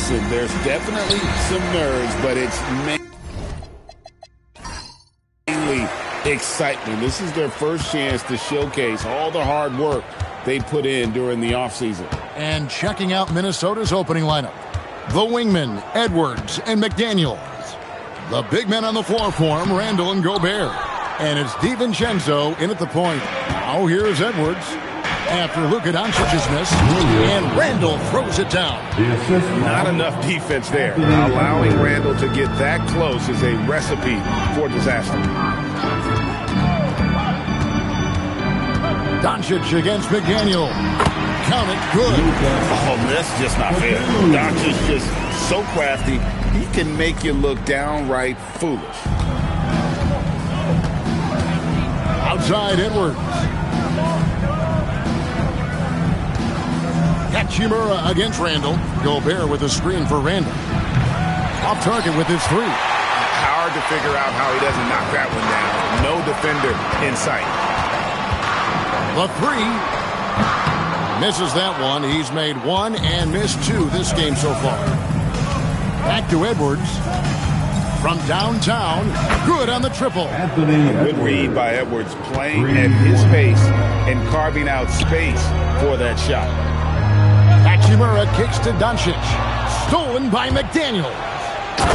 Listen, there's definitely some nerves, but it's mainly excitement. This is their first chance to showcase all the hard work they put in during the offseason. And checking out Minnesota's opening lineup, the wingmen, Edwards and McDaniels. The big men on the floor for him, Randall and Gobert. And it's DiVincenzo in at the point. Now here's Edwards after Luka Doncic's miss. And Randall throws it down. Not enough defense there. Allowing Randall to get that close is a recipe for disaster. Doncic against McDaniel. Count it, good. Oh, that's just not fair. Doncic just so crafty, he can make you look downright foolish. Outside Edwards. Hachimura against Randall. Gobert with a screen for Randall. Off target with his three. Hard to figure out how he doesn't knock that one down. No defender in sight. The three. Misses that one. He's made one and missed two this game so far. Back to Edwards. From downtown. Good on the triple. Good read by Edwards, playing at his pace and carving out space for that shot. Hachimura kicks to Doncic. Stolen by McDaniel.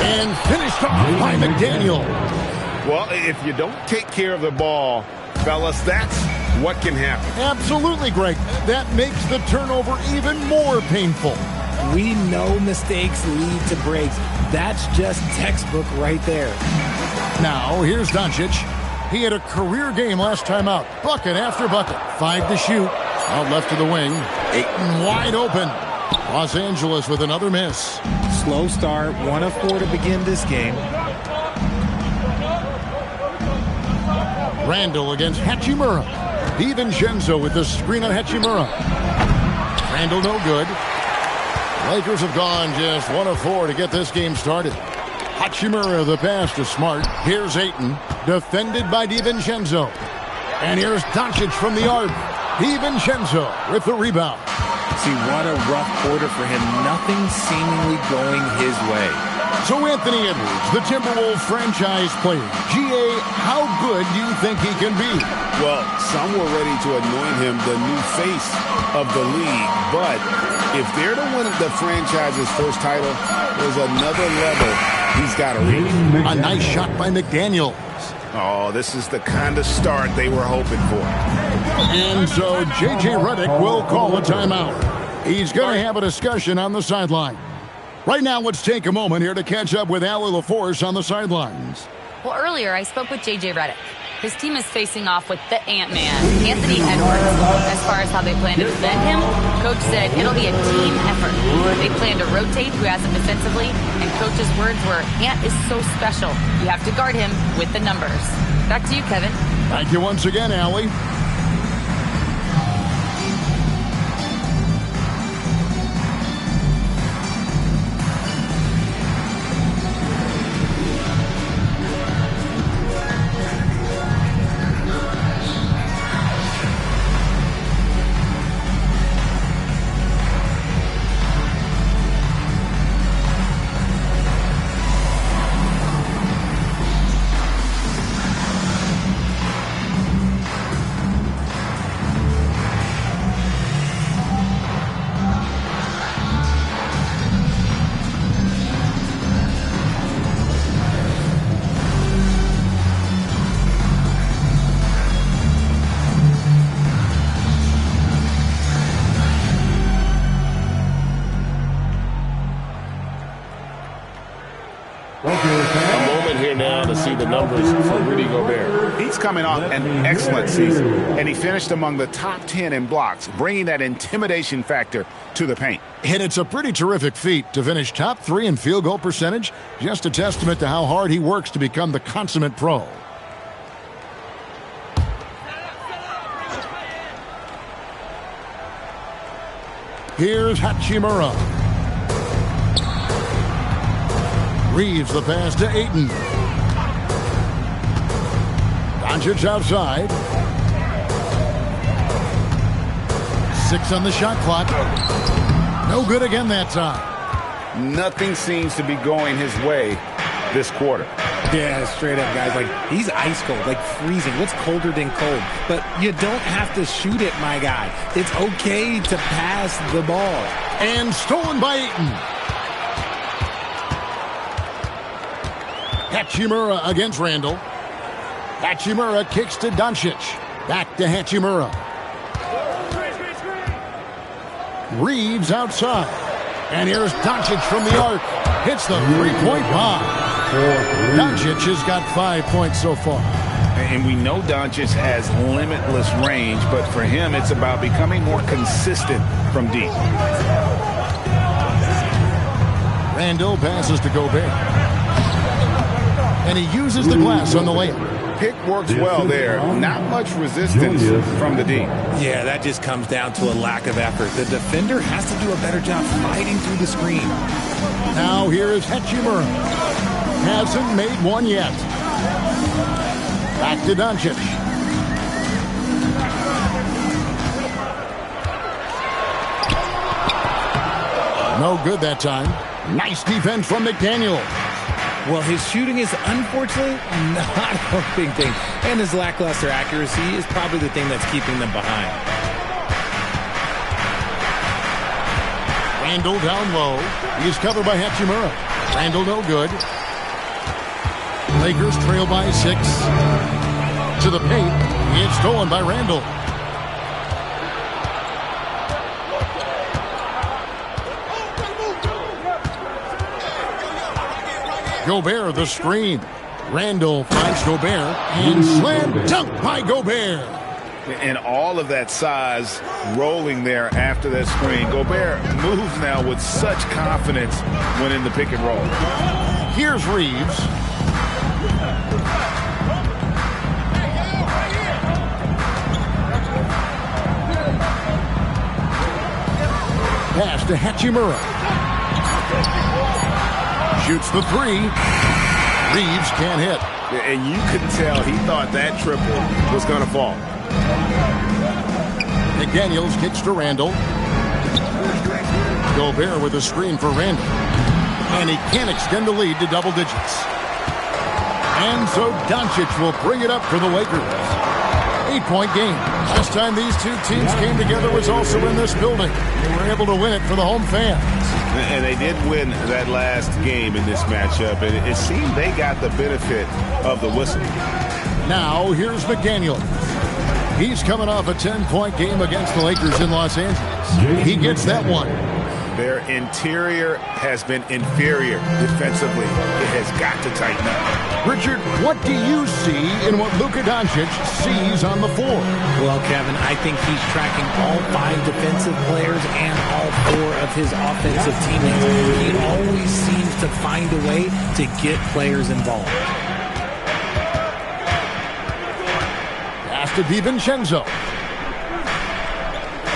And finished off by McDaniel. Well, if you don't take care of the ball, fellas, that's what can happen. Absolutely, Greg. That makes the turnover even more painful. We know mistakes lead to breaks. That's just textbook right there. Now, here's Doncic. He had a career game last time out. Bucket after bucket. 5 to shoot. Out left of the wing. Ayton wide open. Los Angeles with another miss. Slow start. 1 of 4 to begin this game. Randall against Hachimura. DiVincenzo with the screen on Hachimura. Randall no good. Lakers have gone just 1 of 4 to get this game started. Hachimura the pass to Smart. Here's Ayton. Defended by DiVincenzo. And here's Doncic from the arc. DiVincenzo with the rebound. See, what a rough quarter for him. Nothing seemingly going his way. So Anthony Edwards, the Timberwolves franchise player. G.A., how good do you think he can be? Well, some were ready to anoint him the new face of the league. But if they're to win the franchise's first title, there's another level he's got to reach. A nice shot by McDaniel. Oh, this is the kind of start they were hoping for. And so J.J. Redick will call a timeout. He's going to have a discussion on the sideline. Right now, let's take a moment here to catch up with Allie LaForce on the sidelines. Well, earlier I spoke with J.J. Redick. His team is facing off with the Ant-Man, Anthony Edwards. As far as how they plan to defend him, Coach said it'll be a team effort. They plan to rotate who has him defensively, and Coach's words were, Ant is so special. You have to guard him with the numbers. Back to you, Kevin. Thank you once again, Allie. A moment here now to see the numbers for Rudy Gobert. He's coming off an excellent season, and he finished among the top 10 in blocks, bringing that intimidation factor to the paint. And it's a pretty terrific feat to finish top 3 in field goal percentage. Just a testament to how hard he works to become the consummate pro. Here's Hachimura. Reeves the pass to Ayton. Doncic outside. 6 on the shot clock. No good again that time. Nothing seems to be going his way this quarter. Yeah, straight up, guys. Like, he's ice cold, like freezing. What's colder than cold? But you don't have to shoot it, my guy. It's okay to pass the ball. And stolen by Ayton. Hachimura against Randall. Hachimura kicks to Doncic. Back to Hachimura. Reeves outside. And here's Doncic from the arc. Hits the three-point bomb. Doncic has got 5 points so far. And we know Doncic has limitless range, but for him, it's about becoming more consistent from deep. Randall passes to Gobert. And he uses the glass on the layup. Pick works well there. Not much resistance from the deep. Yeah, that just comes down to a lack of effort. The defender has to do a better job fighting through the screen. Now here is Hachimura. Hasn't made one yet. Back to Doncic. No good that time. Nice defense from McDaniel. Well, his shooting is unfortunately not helping things. And his lackluster accuracy is probably the thing that's keeping them behind. Randall down low. He's covered by Hachimura. Randall no good. Lakers trail by 6. To the paint. It's stolen by Randall. Gobert the screen. Randall finds Gobert and slam dunk by Gobert. And all of that size rolling there after that screen. Gobert moves now with such confidence when in the pick and roll. Here's Reeves. Pass to Hachimura. Shoots the three. Reeves can't hit. And you could tell he thought that triple was going to fall. McDaniels kicks to Randall. Gobert with a screen for Randall. And he can't extend the lead to double digits. And so Doncic will bring it up for the Lakers. 8-point game. Last time these two teams came together was also in this building. They were able to win it for the home fans. And they did win that last game in this matchup. And it seemed they got the benefit of the whistle. Now, here's McDaniel. He's coming off a 10-point game against the Lakers in Los Angeles. He gets that one. Their interior has been inferior defensively. It has got to tighten up. Richard, what do you see in what Luka Doncic sees on the floor? Well, Kevin, I think he's tracking all 5 defensive players and all 4 of his offensive teammates. He always seems to find a way to get players involved. Pass to DiVincenzo.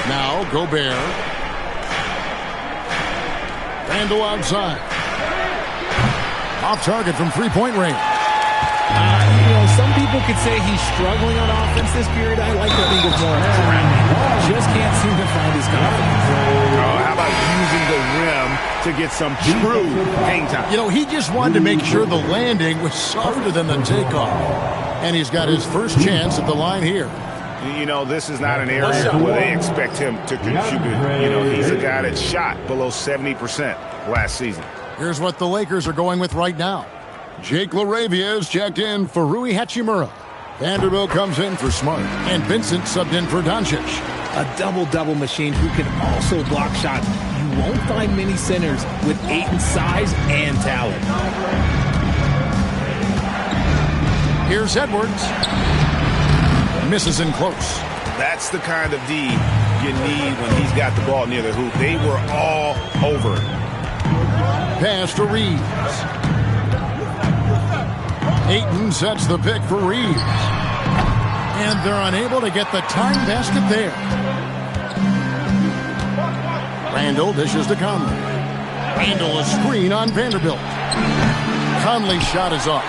Now Gobert. Randall outside. Off target from three-point range. Some people could say he's struggling on offense this period. I like to think it's more surrounding. Just can't seem to find his confidence. How about using the rim to get some true hang time? He just wanted to make sure the landing was softer than the takeoff. And he's got his first chance at the line here. This is not an area where they expect him to contribute. He's a guy that shot below 70% last season. Here's what the Lakers are going with right now. Jake LaRavia is checked in for Rui Hachimura. Vanderbilt comes in for Smart. And Vincent subbed in for Doncic. A double-double machine who can also block shots. You won't find many centers with Ayton's size and talent. Here's Edwards. Misses in close. That's the kind of D you need when he's got the ball near the hoop. They were all over it. Pass to Reeves. Ayton sets the pick for Reeves. And they're unable to get the time basket there. Randall dishes to Conley. Randall a screen on Vanderbilt. Conley's shot is off.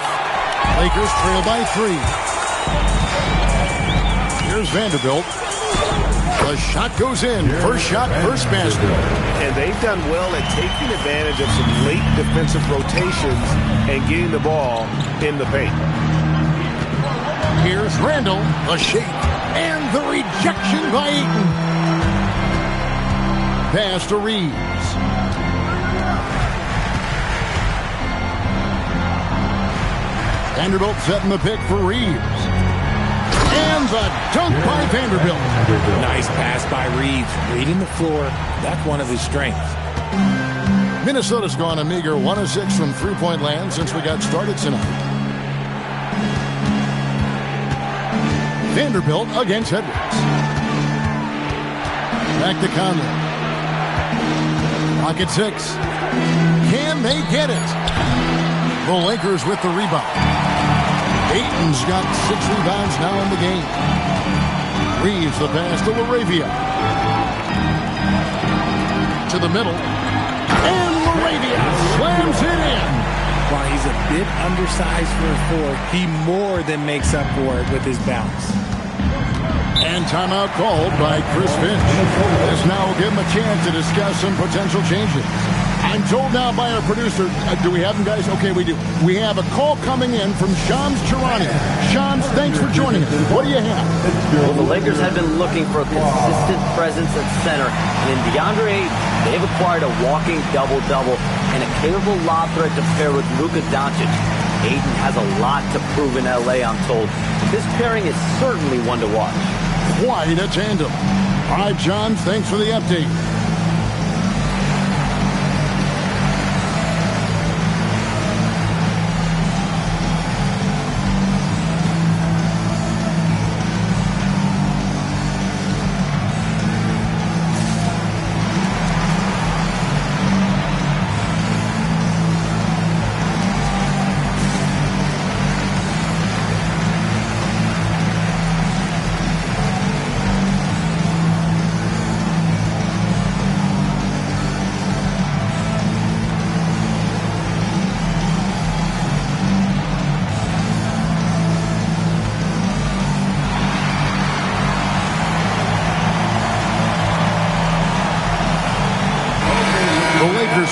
Lakers trail by 3. Here's Vanderbilt. The shot goes in. First shot, first basket. And they've done well at taking advantage of some late defensive rotations and getting the ball in the paint. Here's Randall, the shake, and the rejection by Ayton. Pass to Reeves. Vanderbilt setting the pick for Reeves. And the dunk by Vanderbilt. Nice pass by Reeves. Reading the floor. That's one of his strengths. Minnesota's gone a meager 1 of 6 from three-point land since we got started tonight. Vanderbilt against Edwards. Back to Conley. Pocket 6. Can they get it? The Lakers with the rebound. Ayton's got 6 rebounds now in the game. Reeves the pass to Laravia. To the middle. And Laravia slams it in. While he's a bit undersized for a 4, he more than makes up for it with his bounce. And timeout called by Chris Finch. This now will give him a chance to discuss some potential changes. I'm told now by our producer, do we have them, guys? Okay, we do. We have a call coming in from Shams Charania. Shams, thanks for joining us. What do you have? Well, the Lakers have been looking for a consistent presence at center. And in DeAndre Ayton, they've acquired a walking double-double and a capable lob threat to pair with Luka Doncic. Ayton has a lot to prove in L.A., I'm told. This pairing is certainly one to watch. Quite a tandem. All right, John, thanks for the update.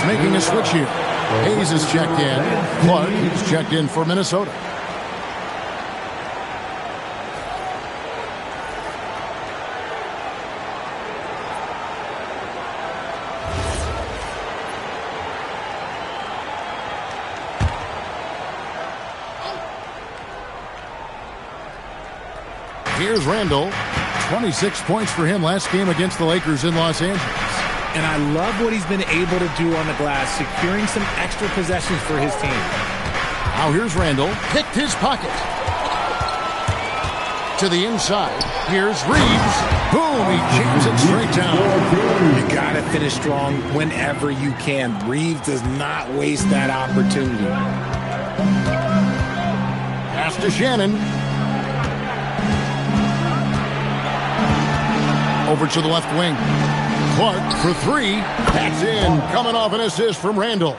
Making a switch here. Hayes is checked in. Clark is checked in for Minnesota. Here's Randall. 26 points for him last game against the Lakers in Los Angeles. And I love what he's been able to do on the glass, securing some extra possessions for his team. Now here's Randall. Picked his pocket. To the inside. Here's Reeves. Boom, he jams it straight down. You got to finish strong whenever you can. Reeves does not waste that opportunity. Pass to Shannon. Over to the left wing. Clark for 3. That's in. Coming off an assist from Randall.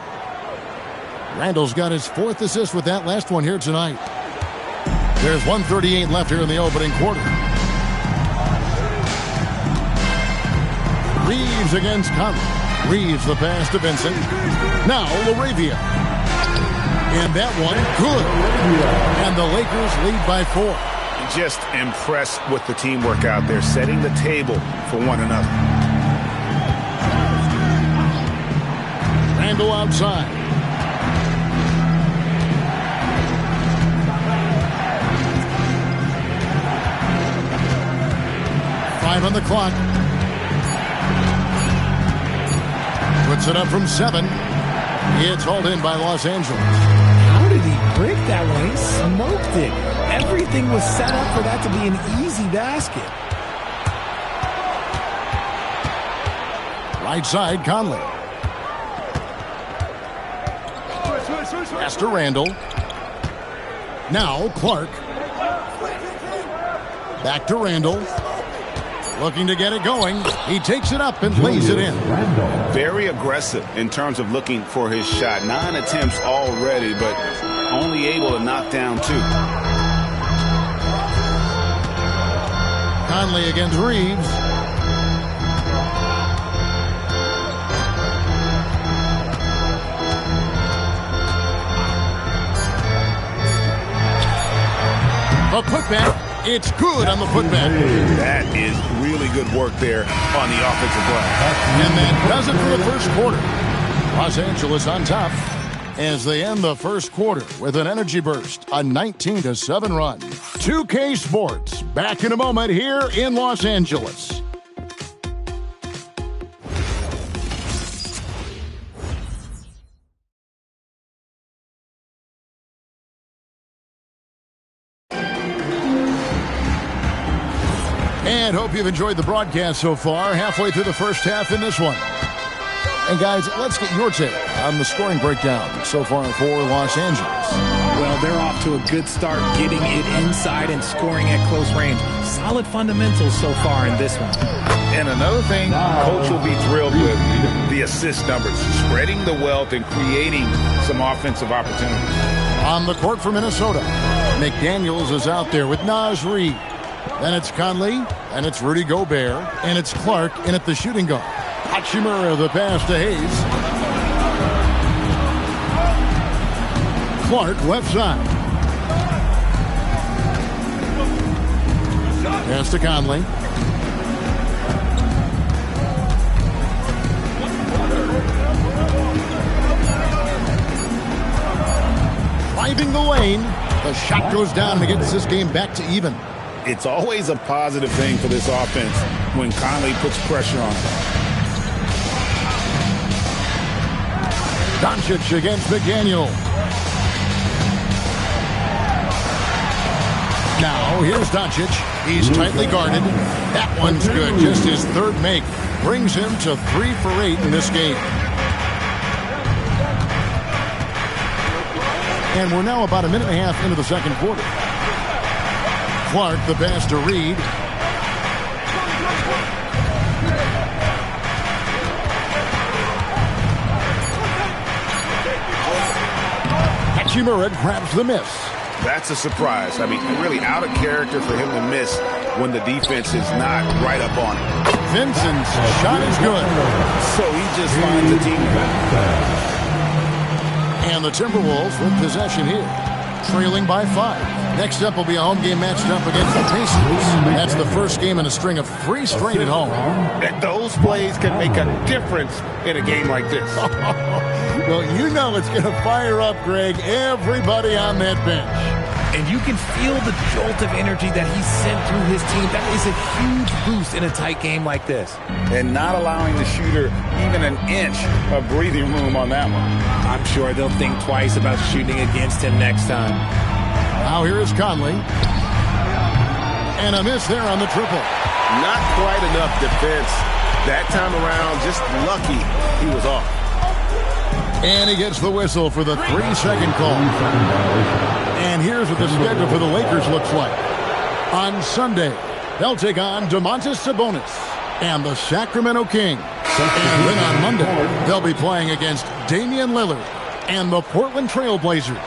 Randall's got his 4th assist with that last one here tonight. There's 1:38 left here in the opening quarter. Reeves against Conley. Reeves the pass to Vincent. Now Laravia. And that one, good. And the Lakers lead by 4. Just impressed with the teamwork out there, setting the table for one another. Randall outside. Five on the clock. Puts it up from 7. It's hauled in by Los Angeles. How did he break that one? He smoked it. Everything was set up for that to be an easy basket. Right side, Conley. Pass to Randall. Now Clark. Back to Randall. Looking to get it going. He takes it up and lays it in. Very aggressive in terms of looking for his shot. 9 attempts already, but only able to knock down 2. Conley against Reeves. The putback. It's good on the putback. That is really good work there on the offensive glass. And that does it for the first quarter. Los Angeles on top as they end the first quarter with an energy burst, a 19-7 run. 2K Sports, back in a moment here in Los Angeles. And hope you've enjoyed the broadcast so far. Halfway through the first half in this one. And guys, let's get your take on the scoring breakdown so far for Los Angeles. Well, they're off to a good start getting it inside and scoring at close range. Solid fundamentals so far in this one. And another thing Coach will be thrilled with, the assist numbers, spreading the wealth and creating some offensive opportunities. On the court for Minnesota, McDaniels is out there with Naz Reid. Then it's Conley, and it's Rudy Gobert, and it's Clark in at the shooting guard. Hachimura the pass to Hayes. Clark left side. Pass to Conley. Driving the lane. The shot goes down and gets this game back to even. It's always a positive thing for this offense when Conley puts pressure on them. Doncic against McDaniel. Now, here's Doncic. He's tightly guarded. That one's good. Just his third make. Brings him to 3 for 8 in this game. And we're now about a minute and a half into the second quarter. Clark, the pass to Reed. Hachimura grabs the miss. That's a surprise. I mean, really out of character for him to miss when the defense is not right up on him. Vincent's shot is good. So he just finds a teammate. And the Timberwolves with possession here, trailing by 5. Next up will be a home game matched up against the Pacers. That's the first game in a string of 3 straight at home. Those plays can make a difference in a game like this. Well, you know it's going to fire up, Greg, everybody on that bench. And you can feel the jolt of energy that he sent through his team. That is a huge boost in a tight game like this. And not allowing the shooter even an inch of breathing room on that one. I'm sure they'll think twice about shooting against him next time. Now here is Conley. And a miss there on the triple. Not quite enough defense. That time around, just lucky he was off. And he gets the whistle for the 3-second call. And here's what the schedule for the Lakers looks like. On Sunday, they'll take on Domantas Sabonis and the Sacramento Kings. And then on Monday, they'll be playing against Damian Lillard and the Portland Trail Blazers.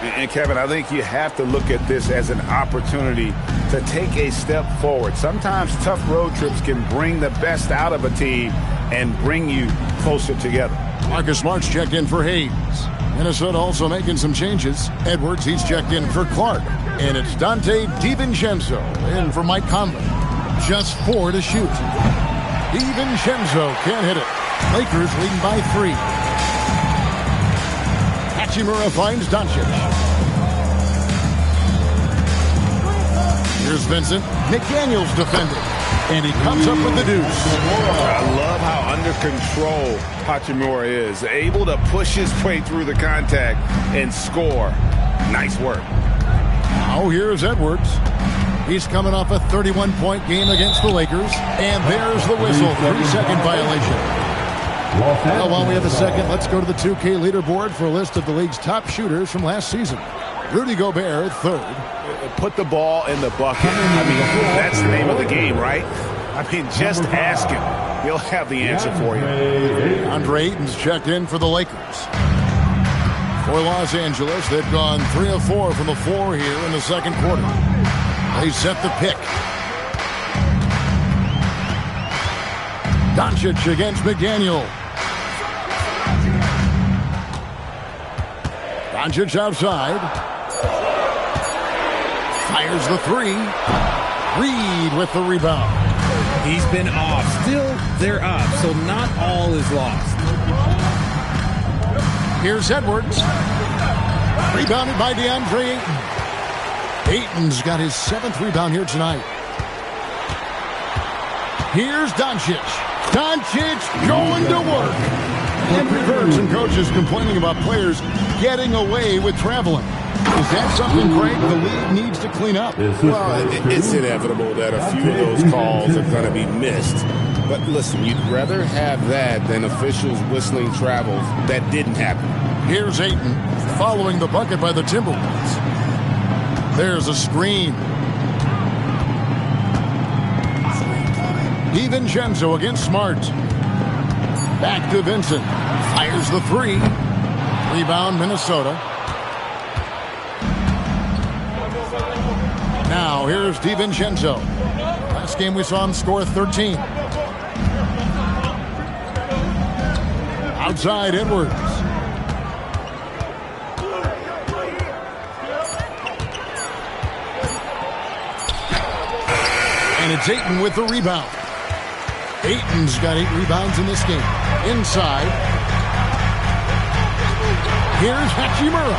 And Kevin, I think you have to look at this as an opportunity to take a step forward. Sometimes tough road trips can bring the best out of a team and bring you closer together. Marcus Smart's checked in for Hayes. Minnesota also making some changes. Edwards, he's checked in for Clark. And it's Dante DiVincenzo in for Mike Conley. Just 4 to shoot. DiVincenzo can't hit it. Lakers leading by 3. Hachimura finds Doncic. Here's Vincent. McDaniels defending. And he comes up with the deuce. I love how under control Hachimura is. Able to push his way through the contact and score. Nice work. Now here's Edwards. He's coming off a 31-point game against the Lakers. And there's the whistle. 3-second violation. Well, while we have a second, let's go to the 2K leaderboard for a list of the league's top shooters from last season. Rudy Gobert, 3rd. Put the ball in the bucket. I mean, that's the name of the game, right? I mean, just ask him. He'll have the answer for you. Andre Ayton's checked in for the Lakers. For Los Angeles, they've gone 3 of 4 from the floor here in the second quarter. They set the pick. Doncic against McDaniel. Doncic outside. Fires the three. Reed with the rebound. He's been off. Still, they're up, so not all is lost. Here's Edwards. Rebounded by DeAndre Ayton. Ayton's got his 7th rebound here tonight. Here's Doncic. Doncic going to work. And we've heard some coaches complaining about players getting away with traveling. Is that something, Craig, the league needs to clean up? Well, it's inevitable that a few of those calls are going to be missed. But listen, you'd rather have that than officials whistling travels that didn't happen. Here's Ayton following the bucket by the Timberwolves. There's a screen. DiVincenzo against Smart. Back to Vincent. Fires the three. Rebound, Minnesota. Now, here's DiVincenzo. Last game we saw him score 13. Outside, Edwards. And it's Ayton with the rebound. Ayton's got 8 rebounds in this game. Inside. Here's Hachimura.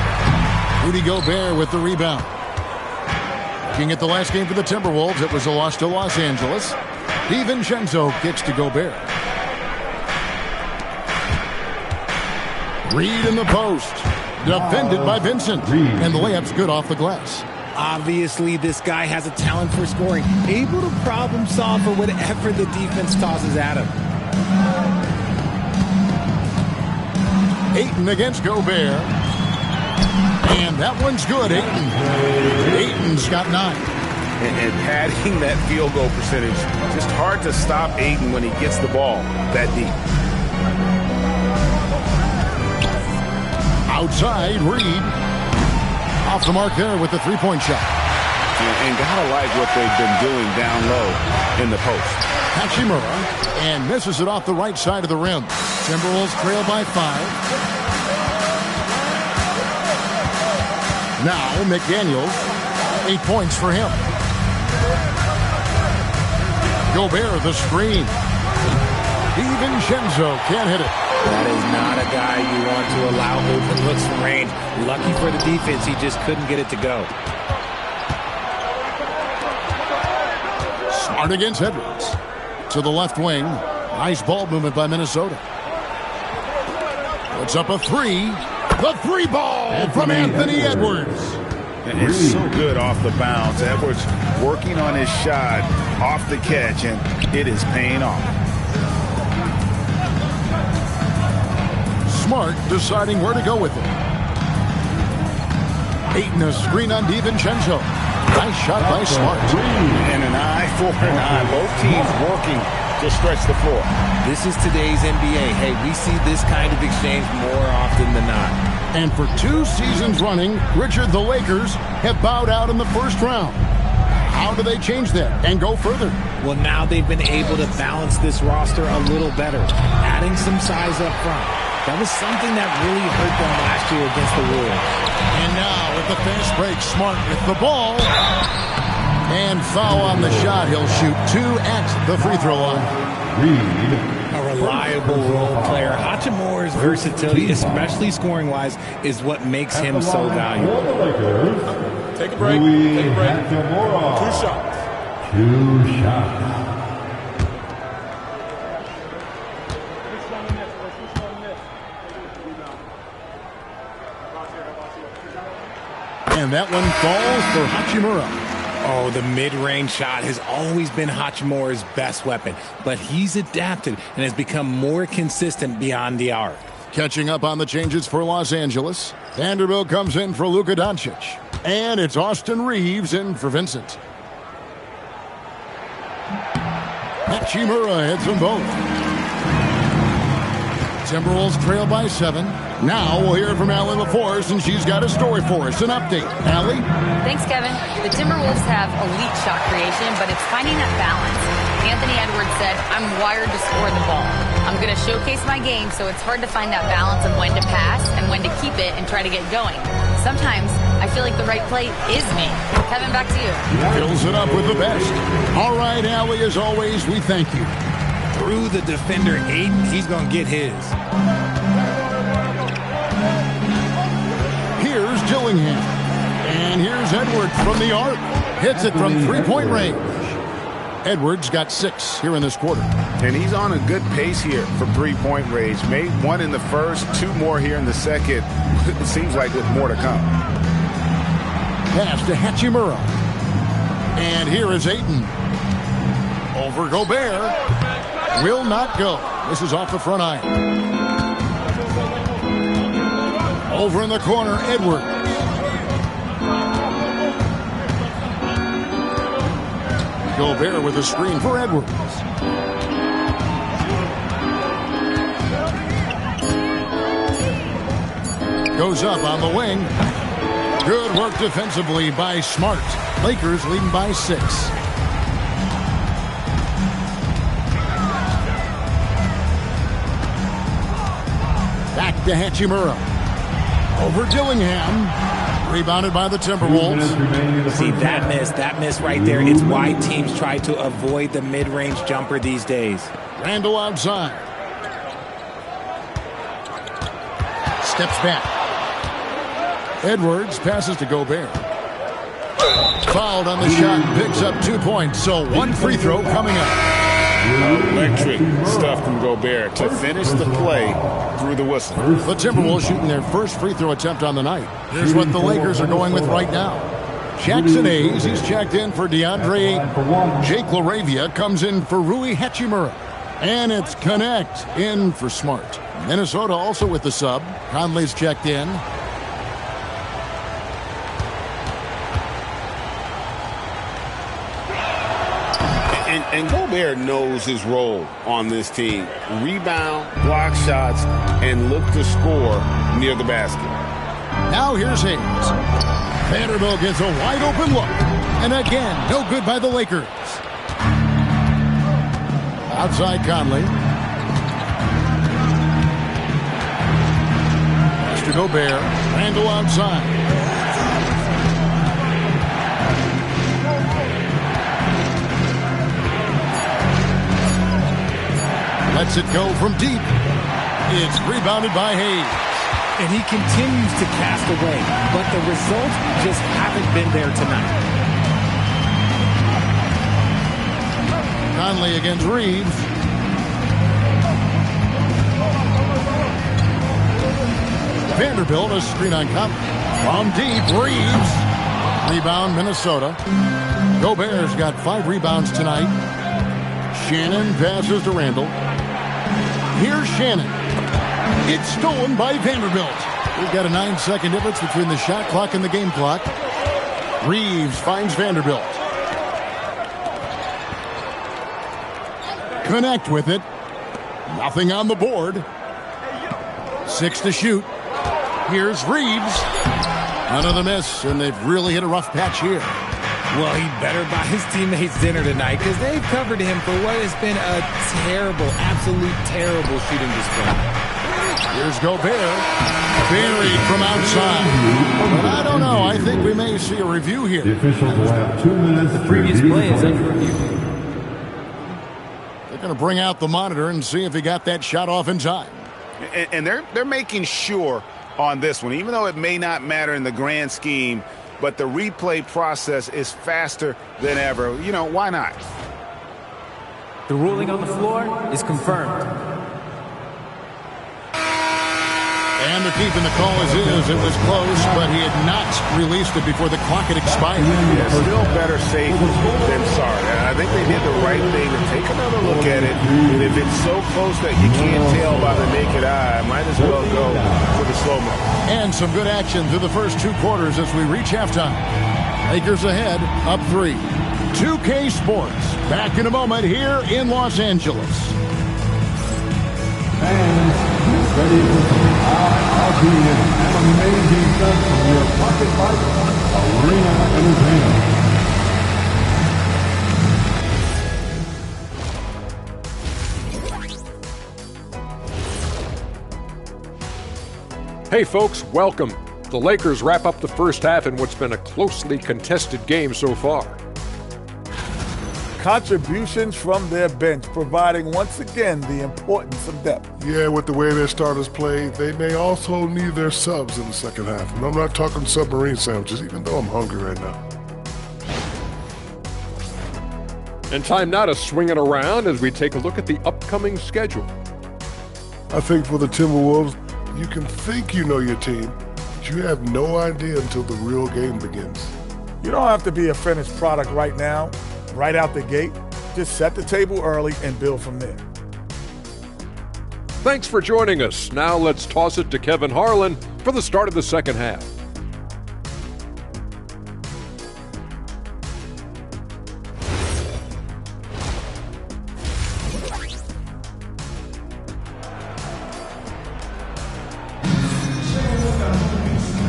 Rudy Gobert with the rebound. Looking at the last game for the Timberwolves, it was a loss to Los Angeles. DiVincenzo gets to Gobert. Reed in the post. Defended by Vincent. And the layup's good off the glass. Obviously, this guy has a talent for scoring, able to problem solve for whatever the defense tosses at him. Ayton against Gobert. And that one's good, Ayton. Ayton's got 9. And padding that field goal percentage, just hard to stop Ayton when he gets the ball that deep. Outside, Reed. Off the mark there with the three-point shot. And gotta like what they've been doing down low in the post. Hachimura, and misses it off the right side of the rim. Timberwolves trail by 5. Now, McDaniels, 8 points for him. Gobert, the screen. DiVincenzo can't hit it. That is not a guy you want to allow open looks from range. Lucky for the defense, he just couldn't get it to go. Smart against Edwards. To the left wing. Nice ball movement by Minnesota. Puts up a three. The three ball from Anthony Edwards. And it's so good off the bounce. Edwards working on his shot off the catch, and it is paying off. Smart deciding where to go with it. Ayton a screen on DiVincenzo. Nice shot by Smart. And an eye for an eye. Both teams working to stretch the floor. This is today's NBA. Hey, we see this kind of exchange more often than not. And for 2 seasons running, Richard, the Lakers have bowed out in the first round. How do they change that and go further? Well, now they've been able to balance this roster a little better, adding some size up front. That was something that really hurt them last year against the Wolves. And now with the fast break, Smart with the ball. And foul on the shot. He'll shoot 2 at the free throw line. A reliable role player. Hachimura's versatility, especially scoring-wise, is what makes him so valuable. Take a break. Take a break. 2 shots. 2 shots. And that one falls for Hachimura. Oh, the mid-range shot has always been Hachimura's best weapon, but he's adapted and has become more consistent beyond the arc. Catching up on the changes for Los Angeles. Vanderbilt comes in for Luka Doncic. And it's Austin Reeves in for Vincent. Hachimura hits them both. Timberwolves trail by 7. Now we'll hear from Allie LaForce, and she's got a story for us. An update. Allie? Thanks, Kevin. The Timberwolves have elite shot creation, but it's finding that balance. Anthony Edwards said, I'm wired to score the ball. I'm going to showcase my game, so it's hard to find that balance of when to pass and when to keep it and try to get going. Sometimes I feel like the right play is me. Kevin, back to you. Fills it up with the best. All right, Allie, as always, we thank you. Through the defender, Aiden, he's going to get his. Here's Dillingham. And here's Edwards from the arc. Hits it from three-point range. Edwards got 6 here in this quarter. And he's on a good pace here from three-point range. Made 1 in the first, 2 more here in the second. It seems like with more to come. Pass to Hachimura. And here is Ayton. Over Gobert. Will not go. This is off the front iron. Over in the corner, Edwards. Gobert with a screen for Edwards. Goes up on the wing. Good work defensively by Smart. Lakers leading by 6. Back to Hachimura. Over Dillingham. Rebounded by the Timberwolves. See, that miss right there. It's why teams try to avoid the mid-range jumper these days. Randall outside. Steps back. Edwards passes to Gobert. Fouled on the shot, picks up 2 points, so 1 free throw coming up. Electric stuff from Gobert to finish the play through the whistle. The Timberwolves shooting their first free throw attempt on the night. Here's what the Lakers are going with right now. Jackson Hayes, he's checked in for DeAndre Ayton. Jake LaRavia comes in for Rui Hachimura. And it's Connect in for Smart. Minnesota also with the sub. Conley's checked in. And Gobert knows his role on this team. Rebound, block shots, and look to score near the basket. Now here's Hayes. Vanderbilt gets a wide open look. And again, no good by the Lakers. Outside Conley. Pass to Gobert. Randall outside. Lets it go from deep. It's rebounded by Hayes. And he continues to cast away, but the results just haven't been there tonight. Conley against Reeves. Vanderbilt, a screen on Conley. From deep, Reeves. Rebound, Minnesota. Gobert's got 5 rebounds tonight. Shannon passes to Randall. Here's Shannon. It's stolen by Vanderbilt. We've got a 9-second difference between the shot clock and the game clock. Reeves finds Vanderbilt. Connect with it. Nothing on the board. 6 to shoot. Here's Reeves. Another miss, and they've really hit a rough patch here. Well, he better buy his teammates dinner tonight because they've covered him for what has been a terrible, absolute terrible shooting display. Here's Gobert. Buried from outside. But I don't know. I think we may see a review here. The officials will have 2 minutes. The previous play is under review. They're going to bring out the monitor and see if he got that shot off in time. And they're making sure on this one, even though it may not matter in the grand scheme, but the replay process is faster than ever. You know, why not? The ruling on the floor is confirmed. And they're keeping the call as is. It was close, but he had not released it before the clock had expired. Yeah, still better safe than sorry. I think they did the right thing to take another look at it. And if it's so close that you can't tell by the naked eye, might as well go for the slow-mo. And some good action through the first 2 quarters as we reach halftime. Lakers ahead, up 3. 2K Sports, back in a moment here in Los Angeles. Fans, ready for some RRBN, an amazing stuff from your pocket bike, Arena Entertainment. Hey folks, welcome. The Lakers wrap up the first half in what's been a closely contested game so far. Contributions from their bench, providing once again the importance of depth. Yeah, with the way their starters play, they may also need their subs in the second half. And I'm not talking submarine sandwiches, even though I'm hungry right now. And time now to swing it around as we take a look at the upcoming schedule. I think for the Timberwolves, you can think you know your team, but you have no idea until the real game begins. You don't have to be a finished product right now, right out the gate. Just set the table early and build from there. Thanks for joining us. Now let's toss it to Kevin Harlan for the start of the second half.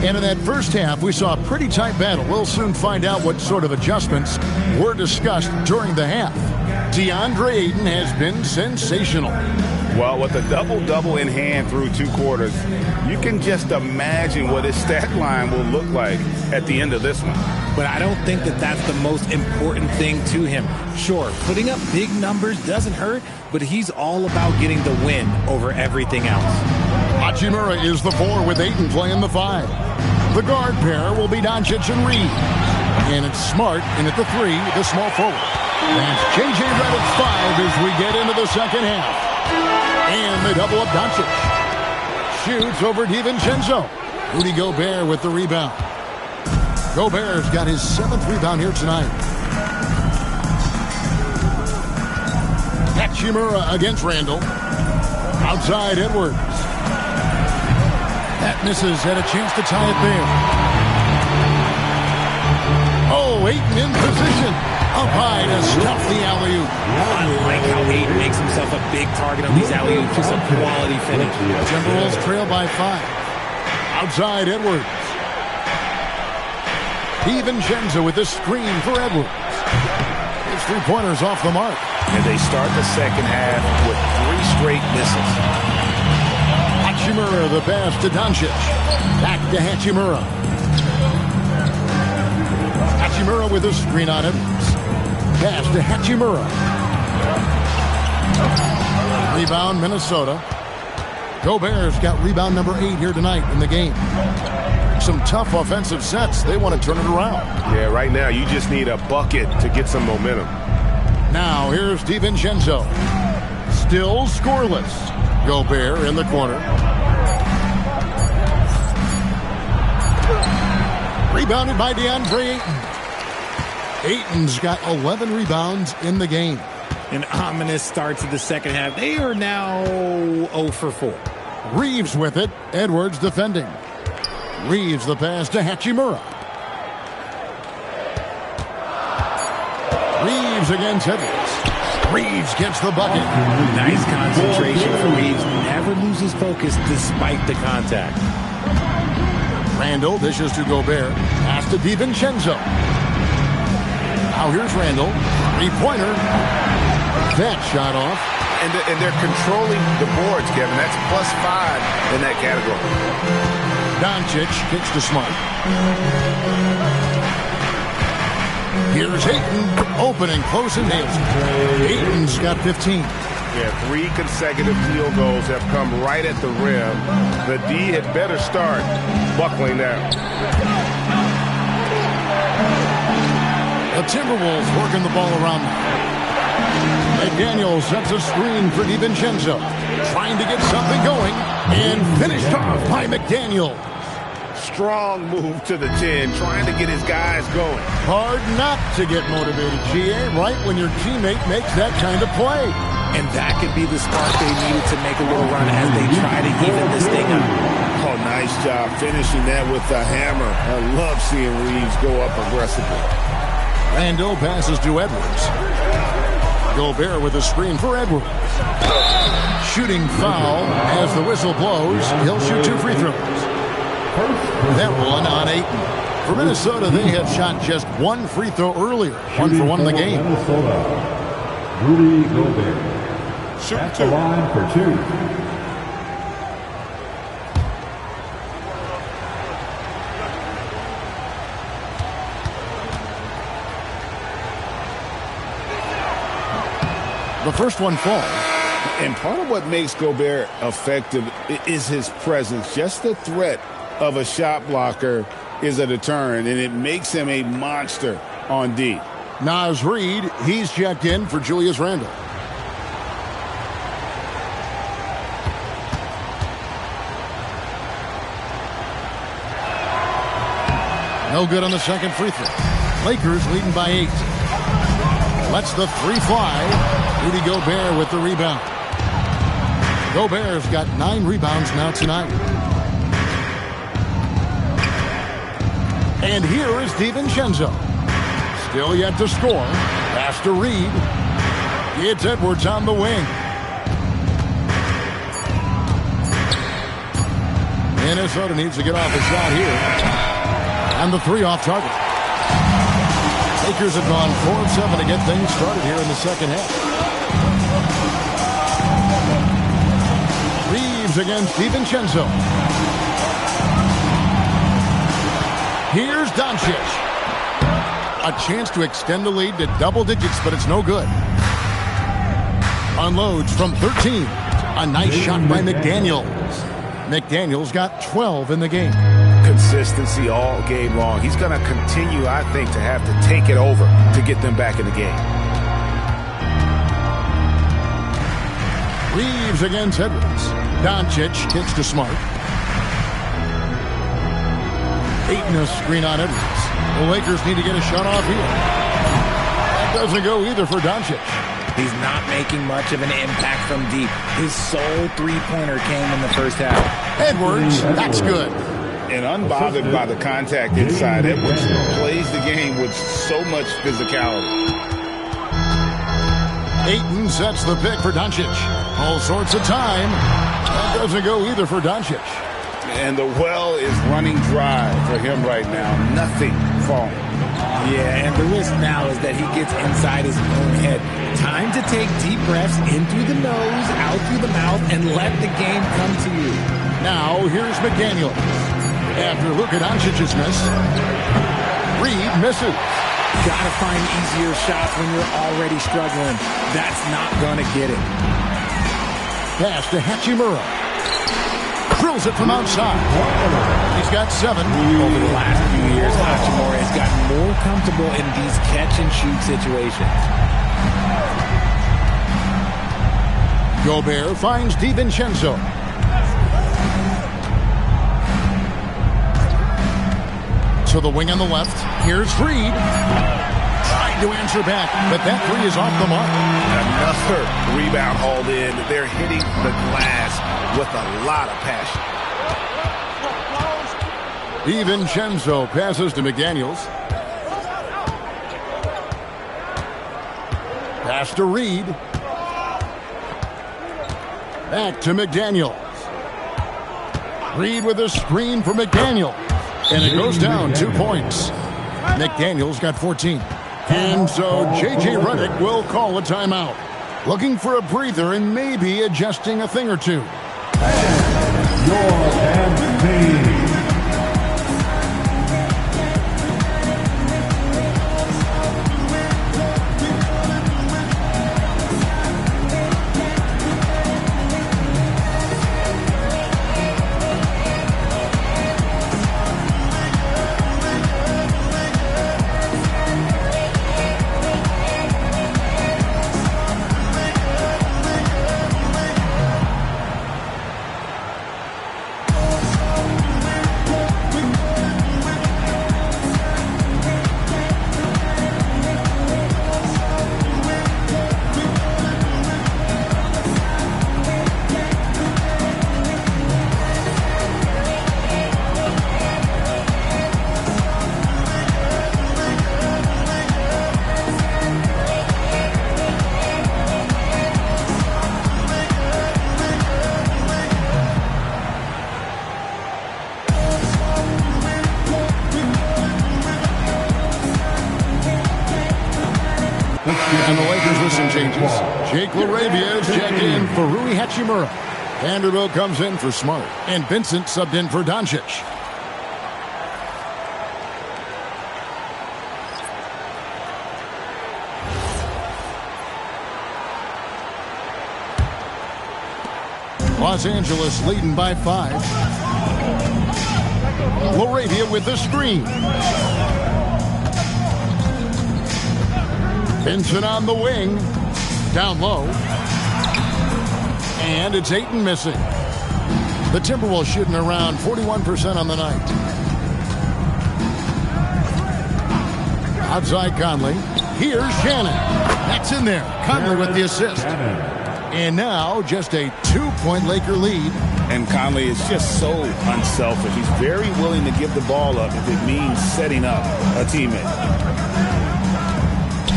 And in that first half, we saw a pretty tight battle. We'll soon find out what sort of adjustments were discussed during the half. DeAndre Ayton has been sensational. Well, with a double-double in hand through 2 quarters, you can just imagine what his stat line will look like at the end of this one. But I don't think that that's the most important thing to him. Sure, putting up big numbers doesn't hurt, but he's all about getting the win over everything else. Hachimura is the 4 with Ayton playing the 5. The guard pair will be Doncic and Reed. And it's Smart in at the 3, the small forward. That's J.J. Redick 5 as we get into the second half. And they double up Doncic. Shoots over DiVincenzo. Rudy Gobert with the rebound. Gobert's got his 7th rebound here tonight. Hachimura against Randall. Outside Edwards. That misses, had a chance to tie it there. Oh, Ayton in position. Up high to stuff the alley-oop. I like how Ayton makes himself a big target on these alley-oops. Just a quality finish. Timberwolves trail by 5. Outside Edwards. DiVincenzo with the screen for Edwards. His 3-pointers off the mark. And they start the second half with 3 straight misses. Hachimura the pass to Doncic. Back to Hachimura. Hachimura with a screen on him. Pass to Hachimura. Rebound Minnesota. Gobert's got rebound number 8 here tonight in the game. Some tough offensive sets. They want to turn it around. Yeah, right now you just need a bucket to get some momentum. Now here's DiVincenzo. Still scoreless. Gobert in the corner. Rebounded by DeAndre Ayton. Ayton's got 11 rebounds in the game. An ominous start to the second half. They are now 0 for 4. Reeves with it. Edwards defending. Reeves the pass to Hachimura. Reeves against Edwards. Reeves gets the bucket. Nice concentration for Reeves. Never loses focus despite the contact. Randall dishes to Gobert. Pass to DiVincenzo. Now here's Randall. 3-pointer. That shot off. And they're controlling the boards, Kevin. That's +5 in that category. Doncic kicks to Smart. Here's Ayton. Opening close and nails it. Ayton's got 15. Yeah, 3 consecutive field goals have come right at the rim. The D had better start buckling down. The Timberwolves working the ball around. McDaniel sets a screen for DiVincenzo. Trying to get something going. And finished off by McDaniel. Strong move to the 10, trying to get his guys going. Hard not to get motivated, GA, right when your teammate makes that kind of play. And that could be the spark they needed to make a little run as they try to even this thing up. Oh, nice job finishing that with the hammer. I love seeing Reeves go up aggressively. Randall passes to Edwards. Gobert with a screen for Edwards. Shooting foul as the whistle blows. He'll shoot 2 free throws. That one on Ayton. For Minnesota, they had shot just 1 free throw earlier. 1 for 1 in the game. Minnesota, Rudy Gobert. At the line for 2. The first one falls. And part of what makes Gobert effective is his presence. Just the threat of a shot blocker is a deterrent, and it makes him a monster on D. Naz Reid, he's checked in for Julius Randle. No good on the second free throw. Lakers leading by 8. Lets the 3 fly. Rudy Gobert with the rebound. Gobert's got 9 rebounds now tonight. And here is DiVincenzo. Still yet to score. Pass to Reed. It's Edwards on the wing. Minnesota needs to get off a shot here. And the 3 off target. Lakers have gone 4 of 7 to get things started here in the second half. Reeves against DiVincenzo. Here's Doncic. A chance to extend the lead to double digits, but it's no good. Unloads from 13. A nice shot by McDaniels. McDaniels got 12 in the game. Consistency all game long. He's going to continue, I think, to have to take it over to get them back in the game. Reeves against Edwards. Doncic kicks to Smart. Ayton a screen on Edwards. The Lakers need to get a shot off here. That doesn't go either for Doncic. He's not making much of an impact from deep. His sole three-pointer came in the first half. Edwards, that's good. And unbothered by the contact inside, Edwards plays the game with so much physicality. Ayton sets the pick for Doncic. All sorts of time. That doesn't go either for Doncic. And the well is running dry for him right now. Nothing falling. Yeah, and the risk now is that he gets inside his own head. Time to take deep breaths in through the nose, out through the mouth, and let the game come to you. Now, here's McDaniel. After Luka Doncic's miss, Reed misses. Gotta find easier shots when you're already struggling. That's not gonna get it. Pass to Hachimura. Drills it from outside. He's got 7. Over the last few years, Hachimura has gotten more comfortable in these catch-and-shoot situations. Gobert finds DiVincenzo. To the wing on the left. Here's Reed. Trying to answer back, but that 3 is off the mark. Another rebound hauled in. They're hitting the glass with a lot of passion. DiVincenzo passes to McDaniels. Pass to Reed. Back to McDaniels. Reed with a screen for McDaniels. And it goes down 2 points. McDaniels got 14. And so J.J. Redick will call a timeout. Looking for a breather and maybe adjusting a thing or two. Your MVP. And the Lakers with some changes. Jake LaRavia is checked in for Rui Hachimura. Vanderbilt comes in for Smart. And Vincent subbed in for Doncic. Los Angeles leading by 5. Laravia with the screen. Vincent on the wing. Down low. And it's Ayton missing. The Timberwolves shooting around 41% on the night. Outside Conley. Here's Shannon. That's in there. Conley with the assist. And now just a 2-point Laker lead. And Conley is just so unselfish. He's very willing to give the ball up if it means setting up a teammate.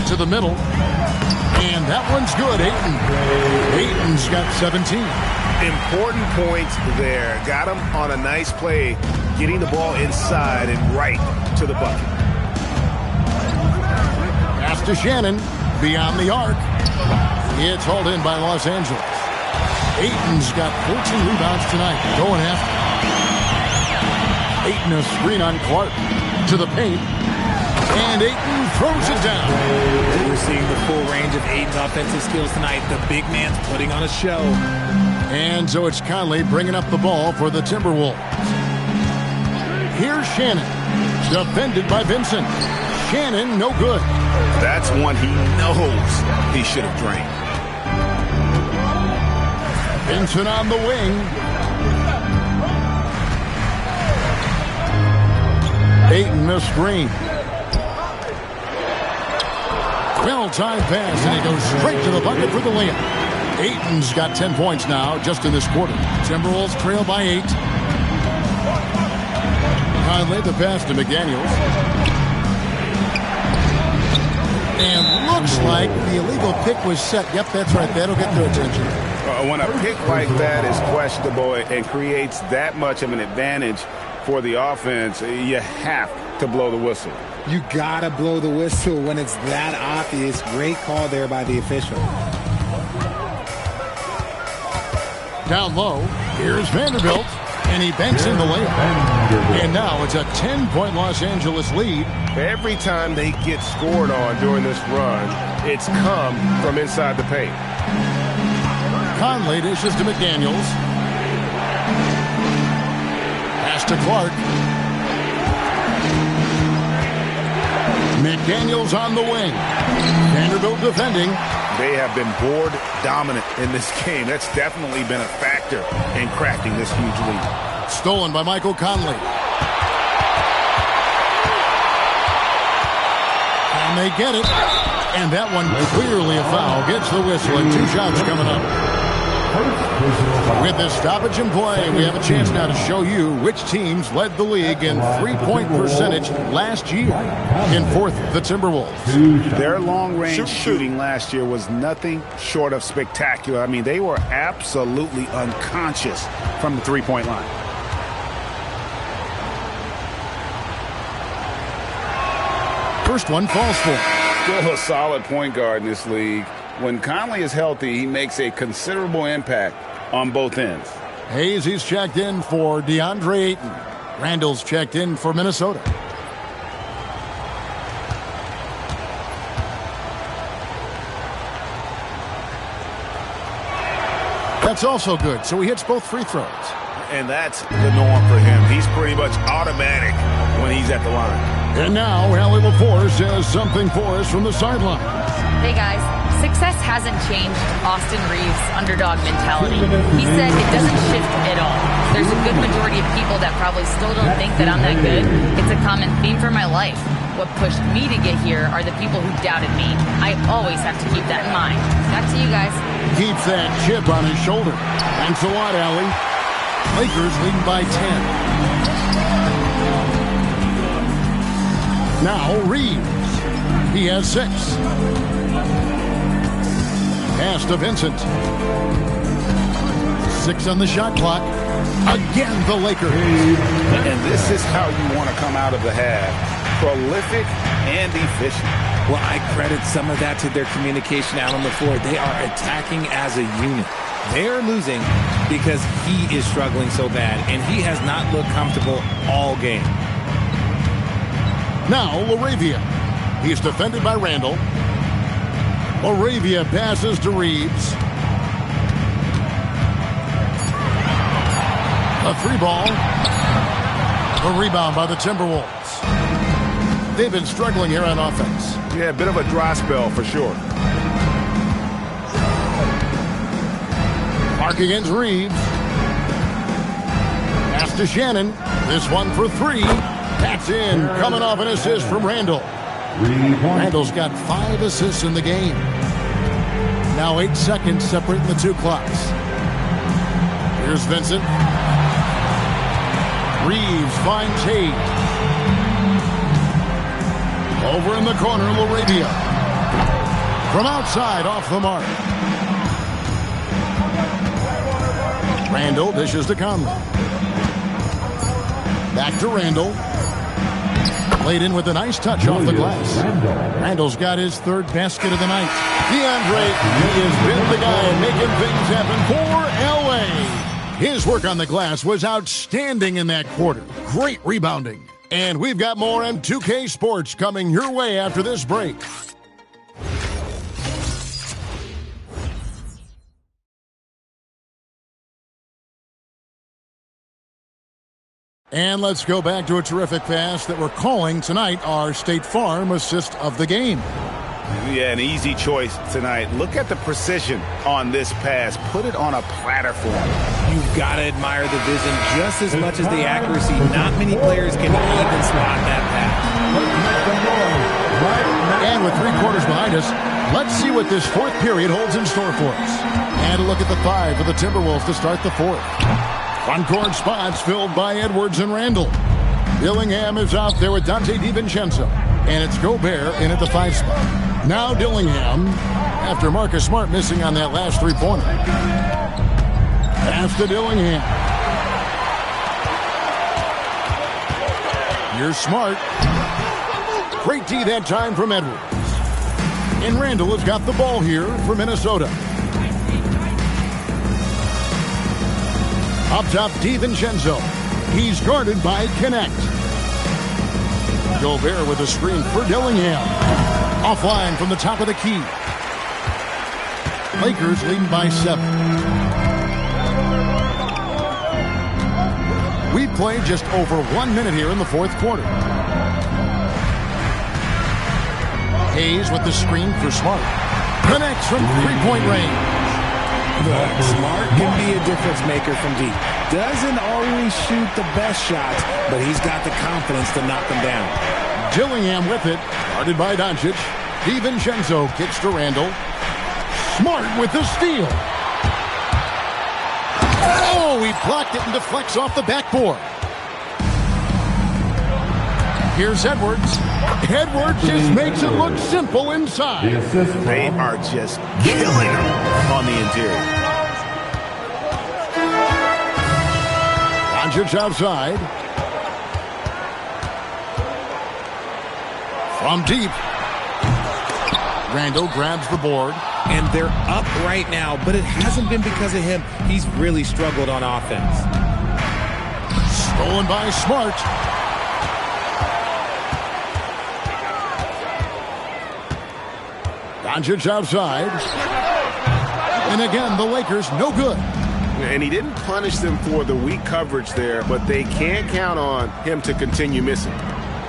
To the middle. And that one's good. Ayton's got 17. Important points there. Got him on a nice play, getting the ball inside and right to the bucket. Pass to Shannon. Beyond the arc. It's hauled in by Los Angeles. Ayton's got 14 rebounds tonight. Going after. Ayton a screen on Clark. To the paint. And Ayton throws it down. We're seeing the full range of Ayton's offensive skills tonight. The big man's putting on a show. And so it's Conley bringing up the ball for the Timberwolves. Here's Shannon. Defended by Vincent. Shannon, no good. That's one he knows he should have drained. Vincent on the wing. Ayton a screen. Well-timed pass, and he goes straight to the bucket for the layup. Ayton's got 10 points now just in this quarter. Timberwolves trail by 8. Conley the pass to McDaniels. And looks like the illegal pick was set. Yep, that's right. That'll get their attention. When a pick like that is questionable and creates that much of an advantage for the offense, you have to blow the whistle. You gotta blow the whistle when it's that obvious. Great call there by the official. Down low, here's Vanderbilt, and he banks in the layup. And now it's a 10-point Los Angeles lead. Every time they get scored on during this run, it's come from inside the paint. Conley dishes to McDaniels. Pass to Clark. McDaniels on the wing. Vanderbilt defending. They have been board dominant in this game. That's definitely been a factor in cracking this huge lead. Stolen by Michael Conley. And they get it. And that one clearly a foul. Gets the whistle and 2 shots coming up. With this stoppage in play, we have a chance now to show you which teams led the league in three-point percentage last year. In fourth, the Timberwolves. Their long-range shooting last year was nothing short of spectacular. I mean, they were absolutely unconscious from the three-point line. First one falls for. Still a solid point guard in this league. When Conley is healthy, he makes a considerable impact on both ends. Hayes, he's checked in for DeAndre Ayton. Randall's checked in for Minnesota. That's also good, so he hits both free throws. And that's the norm for him. He's pretty much automatic when he's at the line. And now, Allie LaForce has something for us from the sideline. Hey, guys. Success hasn't changed Austin Reeves' underdog mentality. He said it doesn't shift at all. There's a good majority of people that probably still don't think that I'm that good. It's a common theme for my life. What pushed me to get here are the people who doubted me. I always have to keep that in mind. Back to you guys. Keeps that chip on his shoulder. Thanks a lot, Allie. Lakers leading by 10. Now Reeves. He has 6. Pass to Vincent. 6 on the shot clock. Again, the Lakers. And this is how you want to come out of the half. Prolific and efficient. Well, I credit some of that to their communication out on the floor. They are attacking as a unit. They're losing because he is struggling so bad, and he has not looked comfortable all game. Now, Laravia. He's defended by Randall. Laravia passes to Reeves. A three ball. A rebound by the Timberwolves. They've been struggling here on offense. Yeah, a bit of a dry spell for sure. Mark against Reeves. Pass to Shannon. This one for three. That's in. Coming off an assist from Randall. Randall's got 5 assists in the game. Now 8 seconds separating the two clocks. Here's Vincent. Reeves finds Hayes. Over in the corner, Laravia. From outside, off the mark. Randall dishes to Conley. Back to Randall. Played in with a nice touch off the glass. Randall's got his 3rd basket of the night. DeAndre, he has been the guy making things happen for L.A. His work on the glass was outstanding in that quarter. Great rebounding. And we've got more M2K Sports coming your way after this break. And let's go back to a terrific pass that we're calling tonight our State Farm assist of the game. Yeah, an easy choice tonight. Look at the precision on this pass. Put it on a platter for him. You've got to admire the vision just as much as the accuracy. Not many players can even spot that pass. And with 3 quarters behind us, let's see what this 4th period holds in store for us. And a look at the 5 for the Timberwolves to start the 4th. Front court spots filled by Edwards and Randall. Dillingham is out there with Dante DiVincenzo. And it's Gobert in at the 5 spot. Now Dillingham, after Marcus Smart missing on that last 3-pointer. Pass to Dillingham. Here's Smart. Great D that time from Edwards. And Randall has got the ball here for Minnesota. Up top, DiVincenzo. He's guarded by Connect. Gobert with a screen for Dillingham. Offline from the top of the key. Lakers leading by 7. We've played just over 1 minute here in the 4th quarter. Hayes with the screen for Smart. Connects from 3-point range. Look, Smart can be a difference maker from deep. Doesn't always shoot the best shots, but he's got the confidence to knock them down. Dillingham with it, guarded by Doncic. DiVincenzo kicks to Randall. Smart with the steal. Oh, he blocked it and deflects off the backboard. Here's Edwards. Edwards just makes it look simple inside. They are just killing him on the interior. Doncic outside. From deep. Randall grabs the board. And they're up right now, but it hasn't been because of him. He's really struggled on offense. Stolen by Smart. Doncic outside. And again, the Lakers no good. And he didn't punish them for the weak coverage there, but they can't count on him to continue missing.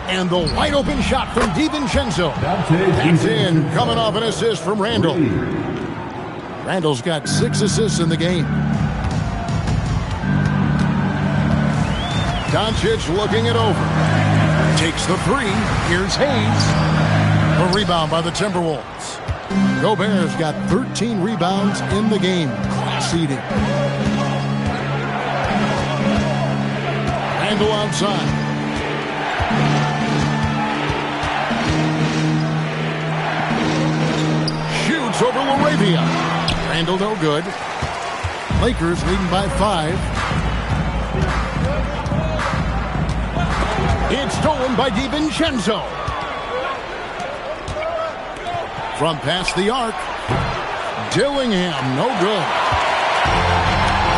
And the wide open shot from DiVincenzo. That's in, coming off an assist from Randall. Randall's got 6 assists in the game. Doncic looking it over. Takes the 3. Here's Hayes. A rebound by the Timberwolves. Gobert's got 13 rebounds in the game. Class eating. Randall outside. Shoots over Laravia. Randall no good. Lakers leading by 5. It's stolen by DiVincenzo. From past the arc. Dillingham, no good.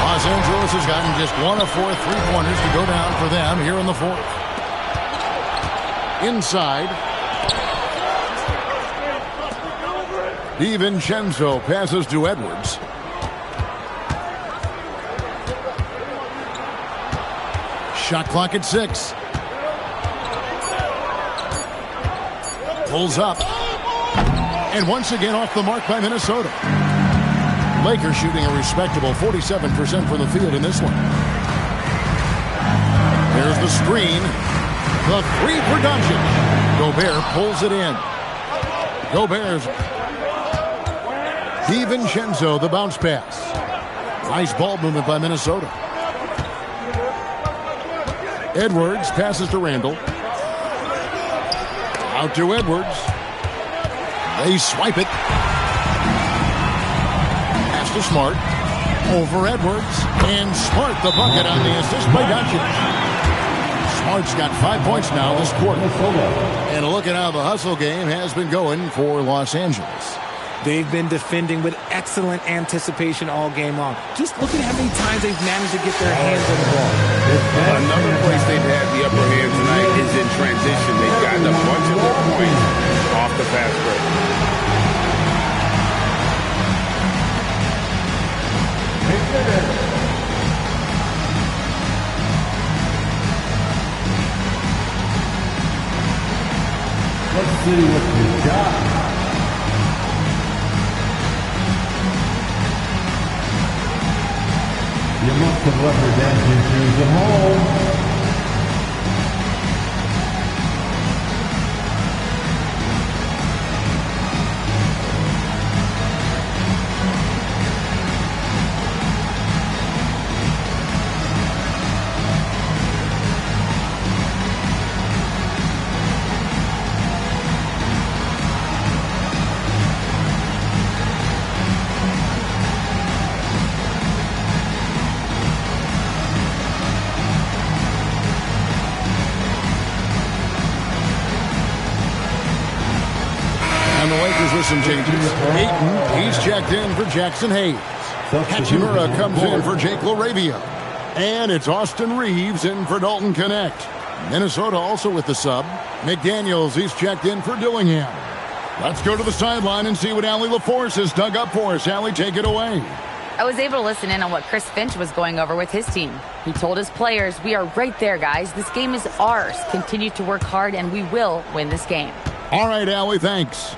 Los Angeles has gotten just 1 of 4 3-pointers to go down for them here in the 4th. Inside. DiVincenzo passes to Edwards. Shot clock at 6. Pulls up. And once again off the mark by Minnesota. Lakers shooting a respectable 47% from the field in this one. There's the screen. The three for Doncic. Gobert pulls it in. Gobert's DiVincenzo, the bounce pass. Nice ball movement by Minnesota. Edwards passes to Randall. Out to Edwards. They swipe it. Pass to Smart. Over Edwards. And Smart the bucket on the assist by Doncic. Smart's got 5 points now this quarter. And look at how the hustle game has been going for Los Angeles. They've been defending with excellent anticipation all game long. Just look at how many times they've managed to get their hands on the ball. Another place they've had the upper hand tonight is in transition. They've gotten a bunch of their points off the fast break. Let's see what you got. You must have left your dancing shoes at home. Some changes. Ayton, he's checked in for Jackson Hayes. Hachimura comes in for Jake LaRavia. And it's Austin Reeves in for Dalton Connect. Minnesota also with the sub. McDaniels, he's checked in for Dillingham. Let's go to the sideline and see what Allie LaForce has dug up for us. Allie, take it away. I was able to listen in on what Chris Finch was going over with his team. He told his players, "We are right there, guys. This game is ours. Continue to work hard, and we will win this game." All right, Allie, thanks.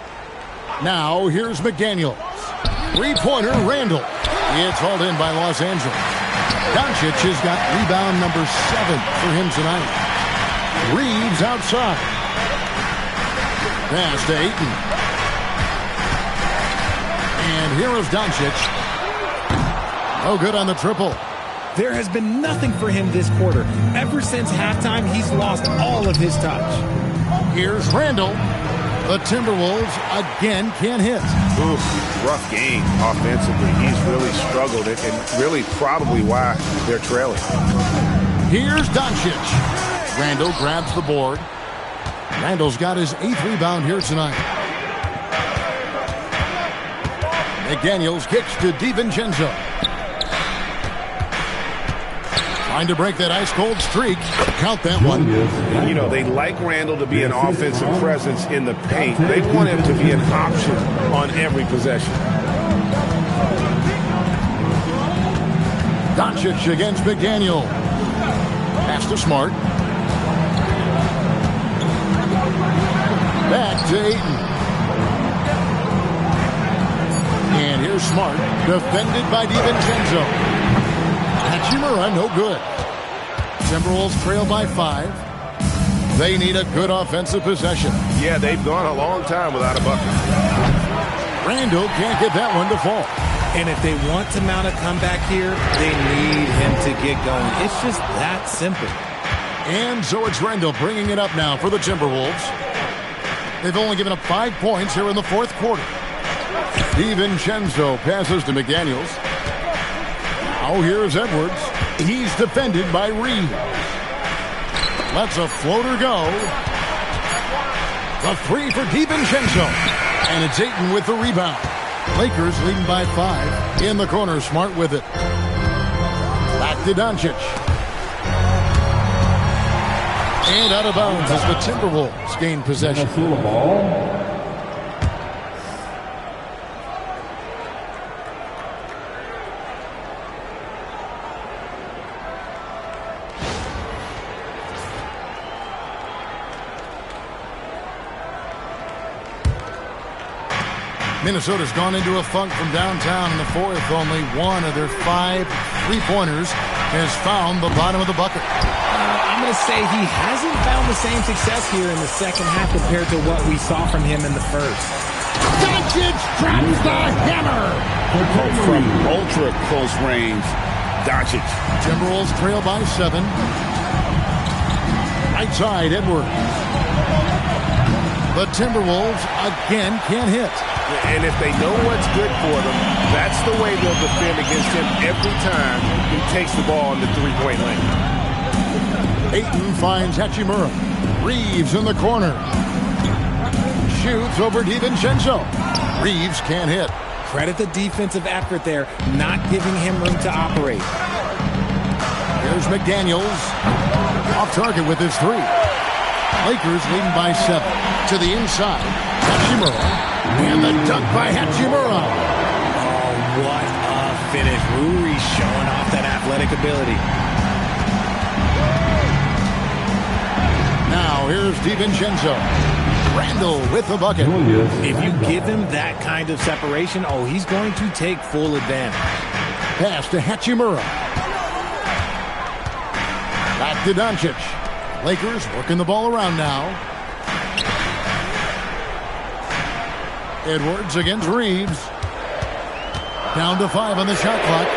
Now, here's McDaniels. Three-pointer, Randall. It's hauled in by Los Angeles. Doncic has got rebound number 7 for him tonight. Reeves outside. Pass to Ayton. And here is Doncic. Oh, good on the triple. There has been nothing for him this quarter. Ever since halftime, he's lost all of his touch. Here's Randall. The Timberwolves again can't hit. Oof, rough game offensively. He's really struggled and really probably why they're trailing. Here's Doncic. Randall grabs the board. Randall's got his 8th rebound here tonight. McDaniels kicks to DiVincenzo. Trying to break that ice-cold streak. Count that one. You know, they like Randall to be an offensive presence in the paint. They want him to be an option on every possession. Doncic against McDaniel. Pass to Smart. Back to Ayton. And here's Smart. Defended by DiVincenzo. Hachimura, no good. Timberwolves trail by 5. They need a good offensive possession. Yeah, they've gone a long time without a bucket. Randall can't get that one to fall. And if they want to mount a comeback here, they need him to get going. It's just that simple. And so it's Randall bringing it up now for the Timberwolves. They've only given up 5 points here in the 4th quarter. DiVincenzo passes to McDaniels. Now here's Edwards. He's defended by Reeves. Lets a floater go. The 3 for DiVincenzo. And it's Ayton with the rebound. Lakers leading by 5. In the corner, Smart with it. Back to Doncic. And out of bounds as the Timberwolves gain possession. Minnesota's gone into a funk from downtown in the fourth. Only one of their 5 3-pointers has found the bottom of the bucket. I'm going to say he hasn't found the same success here in the second half compared to what we saw from him in the first. Doncic drops the hammer. From ultra close range, Doncic. Timberwolves trail by 7. Right side, Edwards. The Timberwolves again can't hit. And if they know what's good for them, that's the way they'll defend against him every time he takes the ball in the three-point lane. Ayton finds Hachimura. Reeves in the corner. Shoots over DiVincenzo. Reeves can't hit. Credit the defensive effort there, not giving him room to operate. Here's McDaniels. Off target with his 3. Lakers leading by 7. To the inside. Hachimura. And the dunk by Hachimura. Oh, what a finish. Rui showing off that athletic ability. Now here's DiVincenzo. Randall with the bucket. If you give him that kind of separation, oh, he's going to take full advantage. Pass to Hachimura. Back to Doncic. Lakers working the ball around now. Edwards against Reeves. Down to 5 on the shot clock.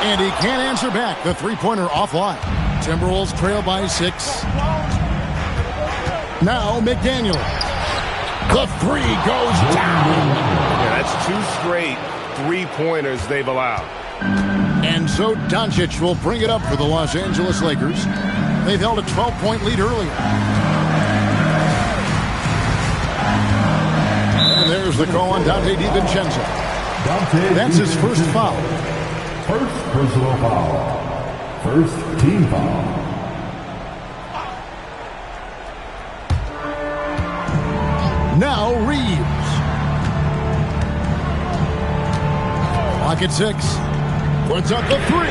And he can't answer back. The three-pointer offline. Timberwolves trail by 6. Now McDaniel. The 3 goes down. Yeah, that's 2 straight three-pointers they've allowed. And so Doncic will bring it up for the Los Angeles Lakers. They've held a 12-point lead earlier. And there's the call on Dante DiVincenzo. That's his first foul. First personal foul. First team foul. Now Reeves. Clock at 6. Puts up the 3.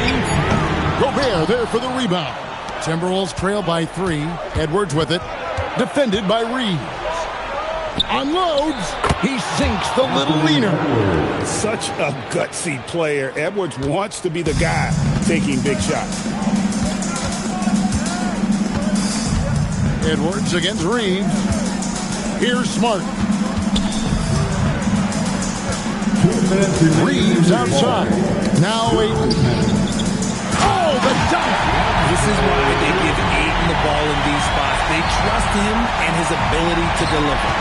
Gobert there for the rebound. Timberwolves trail by 3. Edwards with it. Defended by Reeves. Unloads. He sinks the little leaner. Such a gutsy player. Edwards wants to be the guy taking big shots. Edwards against Reeves. Here's Smart. Reeves outside. Now Ayton. Oh, the dunk! This is why they give Ayton the ball in these spots. They trust him and his ability to deliver.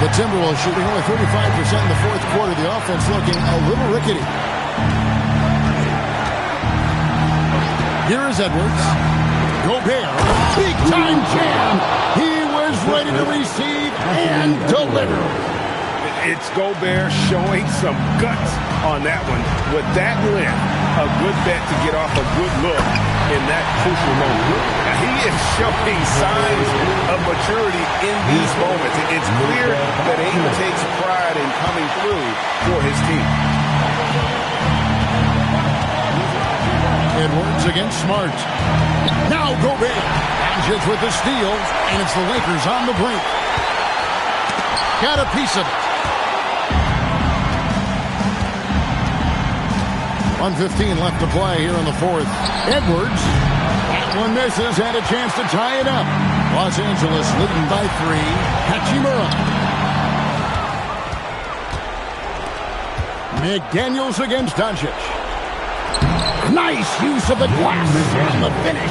The Timberwolves shooting only 35% in the fourth quarter. The offense looking a little rickety. Here is Edwards. Gobert. Big time jam. He was ready to receive and deliver. It's Gobert showing some guts on that one. With that length, a good bet to get off a good look in that crucial moment. Now, he is showing signs of maturity in these moments. It's clear that Ayton takes pride in coming through for his team. Edwards against Smart. Now Gobert. Doncic with the steal, and it's the Lakers on the brink. Got a piece of it. 1:15 left to play here in the fourth. Edwards. That one misses, and a chance to tie it up. Los Angeles leading by 3. Hachimura. McDaniels against Doncic. Nice use of the glass on the finish.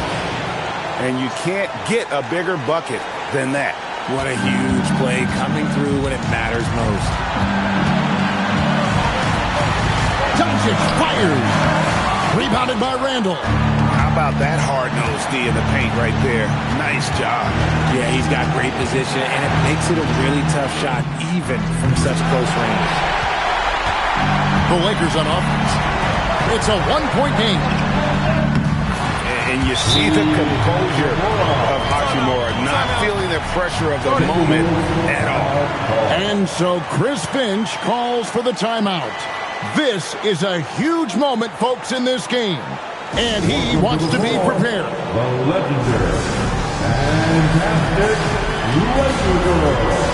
And you can't get a bigger bucket than that. What a huge play coming through when it matters most. Doncic fires. Rebounded by Randall. How about that hard-nosed D in the paint right there? Nice job. Yeah, he's got great position, and it makes it a really tough shot, even from such close range. The Lakers on offense. It's a one-point game. And you see the composure of Hachimura, not feeling the pressure of the moment at all. And so Chris Finch calls for the timeout. This is a huge moment, folks, in this game. And he wants to be prepared. The legendary, fantastic Lakers.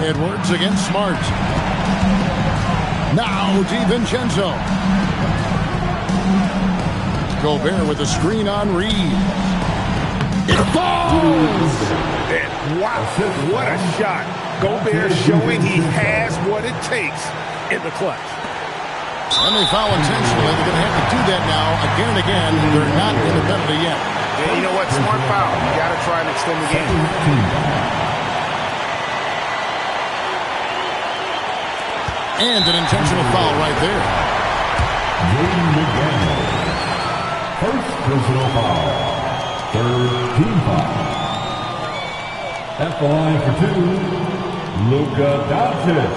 Edwards against Smart. Now DiVincenzo. Gobert with a screen on Reed. It falls! And wow, what a shot. Gobert showing he has what it takes in the clutch. And they foul intentionally. They're going to have to do that now again and again. They're not in the penalty yet. Yeah, you know what? Smart foul. You got to try and extend the game. And an intentional foul right there. First personal foul. Third team foul. At the line for two, Luka Doncic.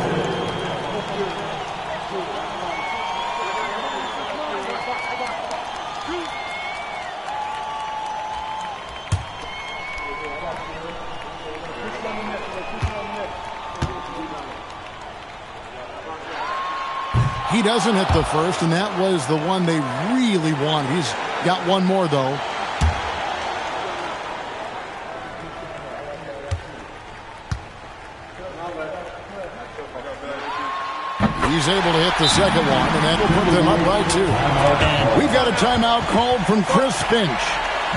He doesn't hit the first, and that was the one they really wanted. He's got one more, though. He's able to hit the second one, and that'll put them up by two. We've got a timeout called from Chris Finch.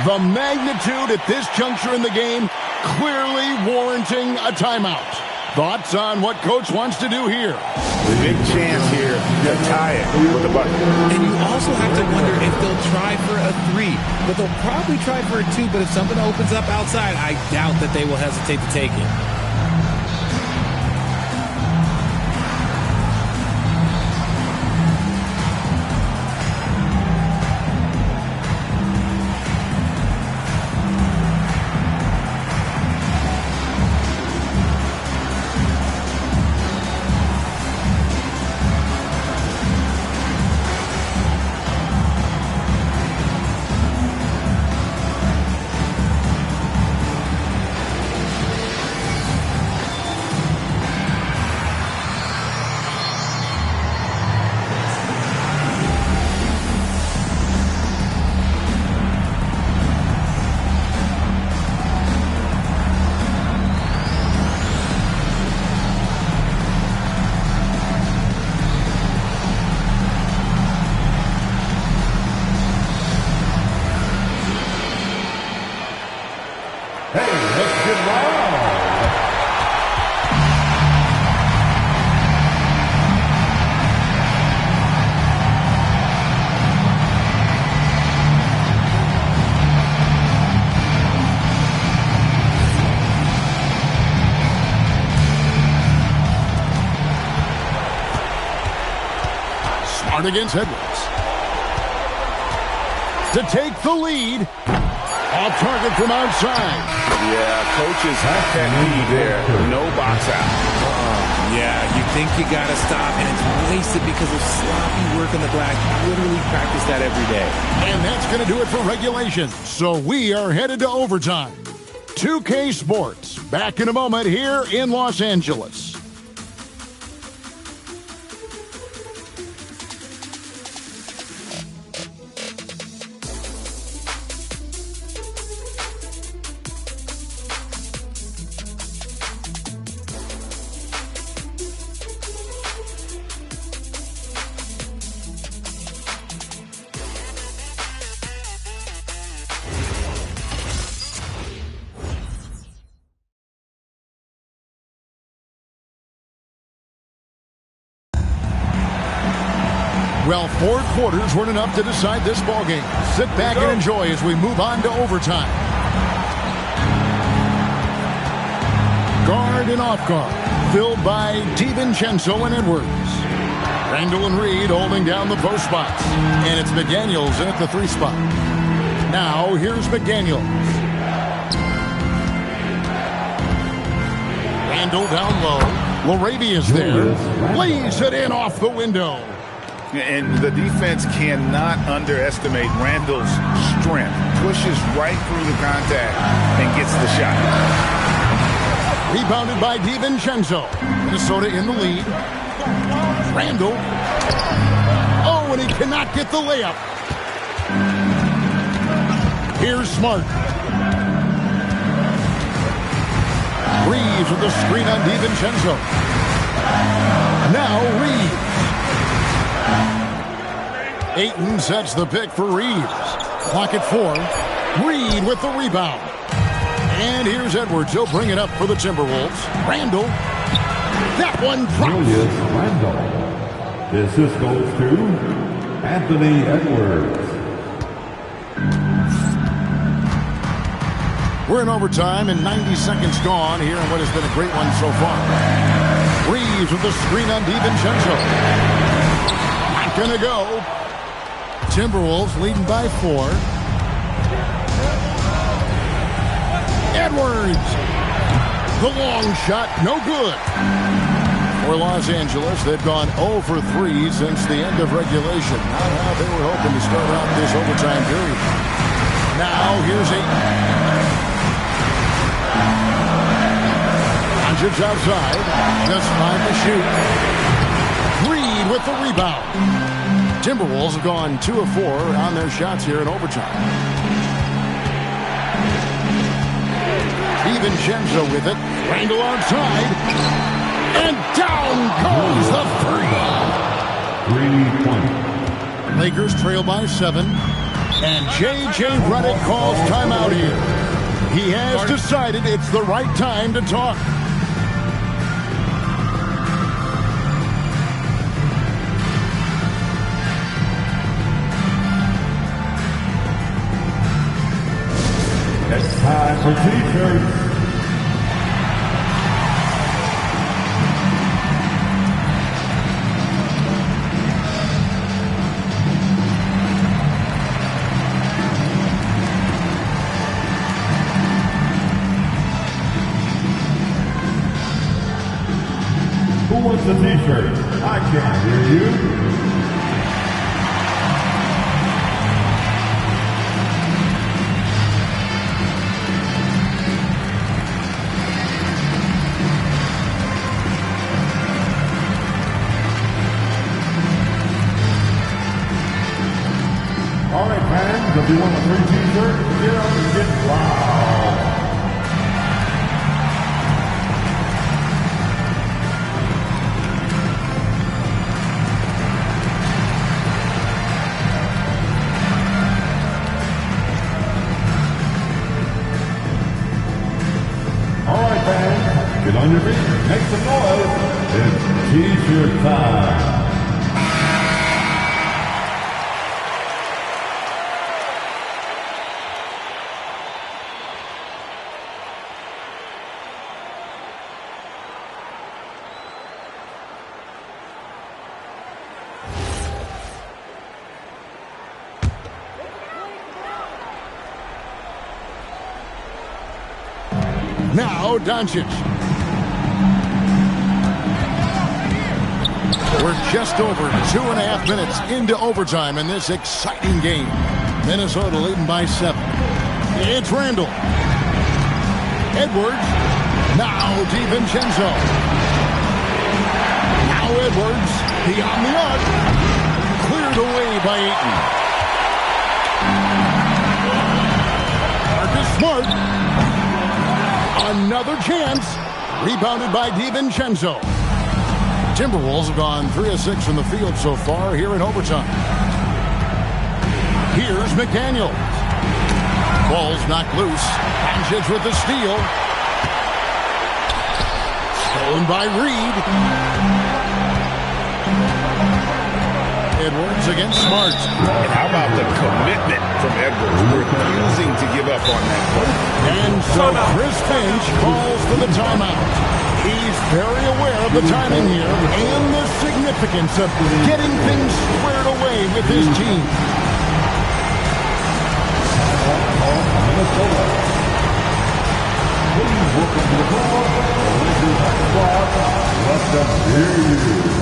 The magnitude at this juncture in the game clearly warranting a timeout. Thoughts on what Coach wants to do here? Big chance here to tie it with the bucket. And you also have to wonder if they'll try for a three. But they'll probably try for a two. But if something opens up outside, I doubt that they will hesitate to take it. Against Edwards. To take the lead. Off target from outside. Yeah, coaches have that lead there. No box out. Yeah, you think you got to stop, and it's wasted because of sloppy work on the glass. You literally practice that every day. And that's going to do it for regulation. So we are headed to overtime. 2K Sports. Back in a moment here in Los Angeles. Well, 4 quarters weren't enough to decide this ballgame. Sit back and enjoy as we move on to overtime. Guard and off guard, filled by DiVincenzo and Edwards. Randall and Reed holding down the post spots. And it's McDaniels in at the 3 spot. Now, here's McDaniels. Randall down low. LaRavia's there. Lays it in off the window. And the defense cannot underestimate Randall's strength. Pushes right through the contact and gets the shot. Rebounded by DiVincenzo. Minnesota in the lead. Randall. Oh, and he cannot get the layup. Here's Smart. Reeves with the screen on DiVincenzo. Now Reeves. Ayton sets the pick for Reeves. Clock at 4. Reed with the rebound. And here's Edwards. He'll bring it up for the Timberwolves. Randall. That one drops. Julius Randle. The assist goes to Anthony Edwards. We're in overtime and 90 seconds gone here in what has been a great one so far. Reeves with the screen on DiVincenzo. Not gonna go. Timberwolves leading by 4. Edwards. The long shot, no good. For Los Angeles, they've gone 0 for 3 since the end of regulation. Not how they were hoping to start out this overtime period. Now, here's Ayton. Doncic outside. Just 5 to shoot. Reed with the rebound. Timberwolves have gone 2 of 4 on their shots here in overtime. DiVincenzo with it. Randall outside. And down goes the 3 point. Lakers trail by 7. And J.J. Redick calls timeout here. He has decided it's the right time to talk. It's time for T-shirts. Who wants a T-shirt? I can't hear you. All right, fans, if you want a free T-shirt, get up and get loud. All right, fans, get on your feet, make some noise. It's T-shirt time. Now Doncic. We're just over 2.5 minutes into overtime in this exciting game. Minnesota leading by 7. It's Randall. Edwards. Now DiVincenzo. Now Edwards. Beyond the arc. Cleared away by Ayton. Marcus Smart. Another chance. Rebounded by DiVincenzo. Timberwolves have gone 3 of 6 from the field so far here in overtime. Here's McDaniel. Ball's knocked loose. Doncic with the steal. Stolen by Reed. Edwards against Smart. And how about the commitment from Edwards, refusing to give up on that play. And so Chris Finch calls for the timeout. He's very aware of the timing here and the significance of getting things squared away with his team. Please welcome to the floor, the Lakers squad. Let them hear you.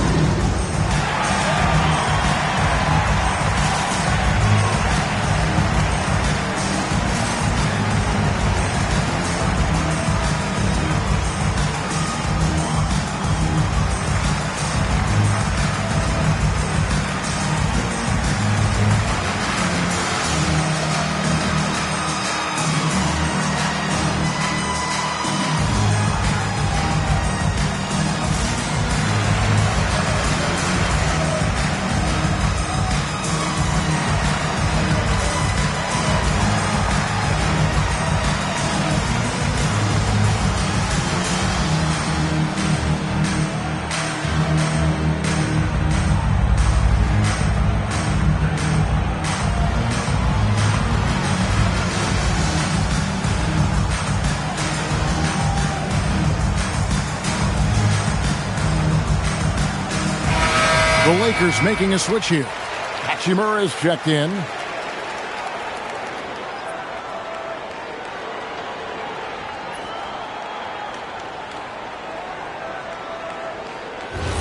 The Lakers making a switch here. Hachimura is checked in.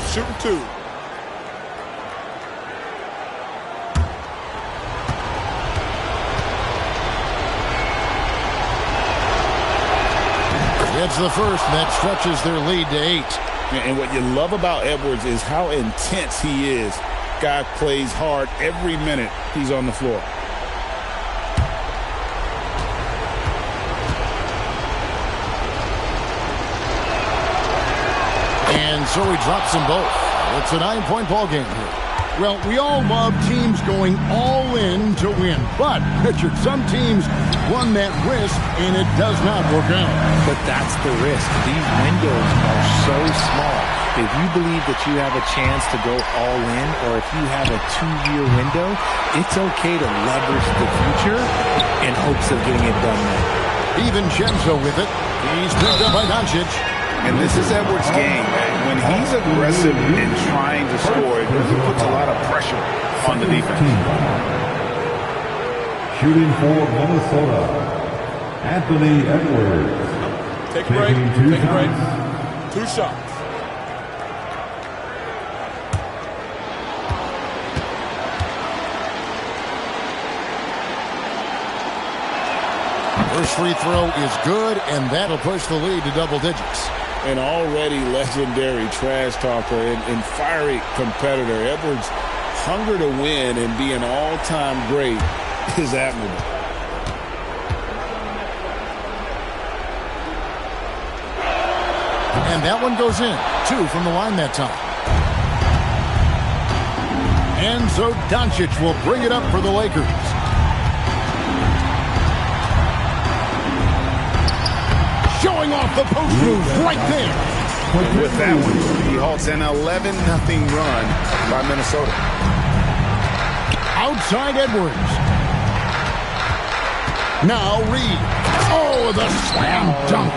Shooting 2. It's the first, and that stretches their lead to 8. And what you love about Edwards is how intense he is. Guy plays hard every minute he's on the floor. And so he drops them both. It's a 9-point ball game here. Well, we all love teams going all in to win. But, Richard, some teams run that risk, and it does not work out. But that's the risk. These windows are so small. If you believe that you have a chance to go all in, or if you have a 2-year window, it's okay to leverage the future in hopes of getting it done right. Even Genzo with it. He's picked up by Doncic. And this is Edwards' game, man. When he's aggressive and trying to score, it really puts a lot of pressure on the defense. Shooting for Minnesota, Anthony Edwards. Take a break. Take a break. 2 shots. First free throw is good, and that'll push the lead to double digits. An already legendary trash talker and fiery competitor, Edwards' hunger to win and be an all-time great is admirable. And that one goes in. 2 from the line that time. And so Doncic will bring it up for the Lakers. Showing off the post move right there. With that one, he halts an 11-0 run by Minnesota. Outside Edwards. Now Reed. Oh, the slam dunk.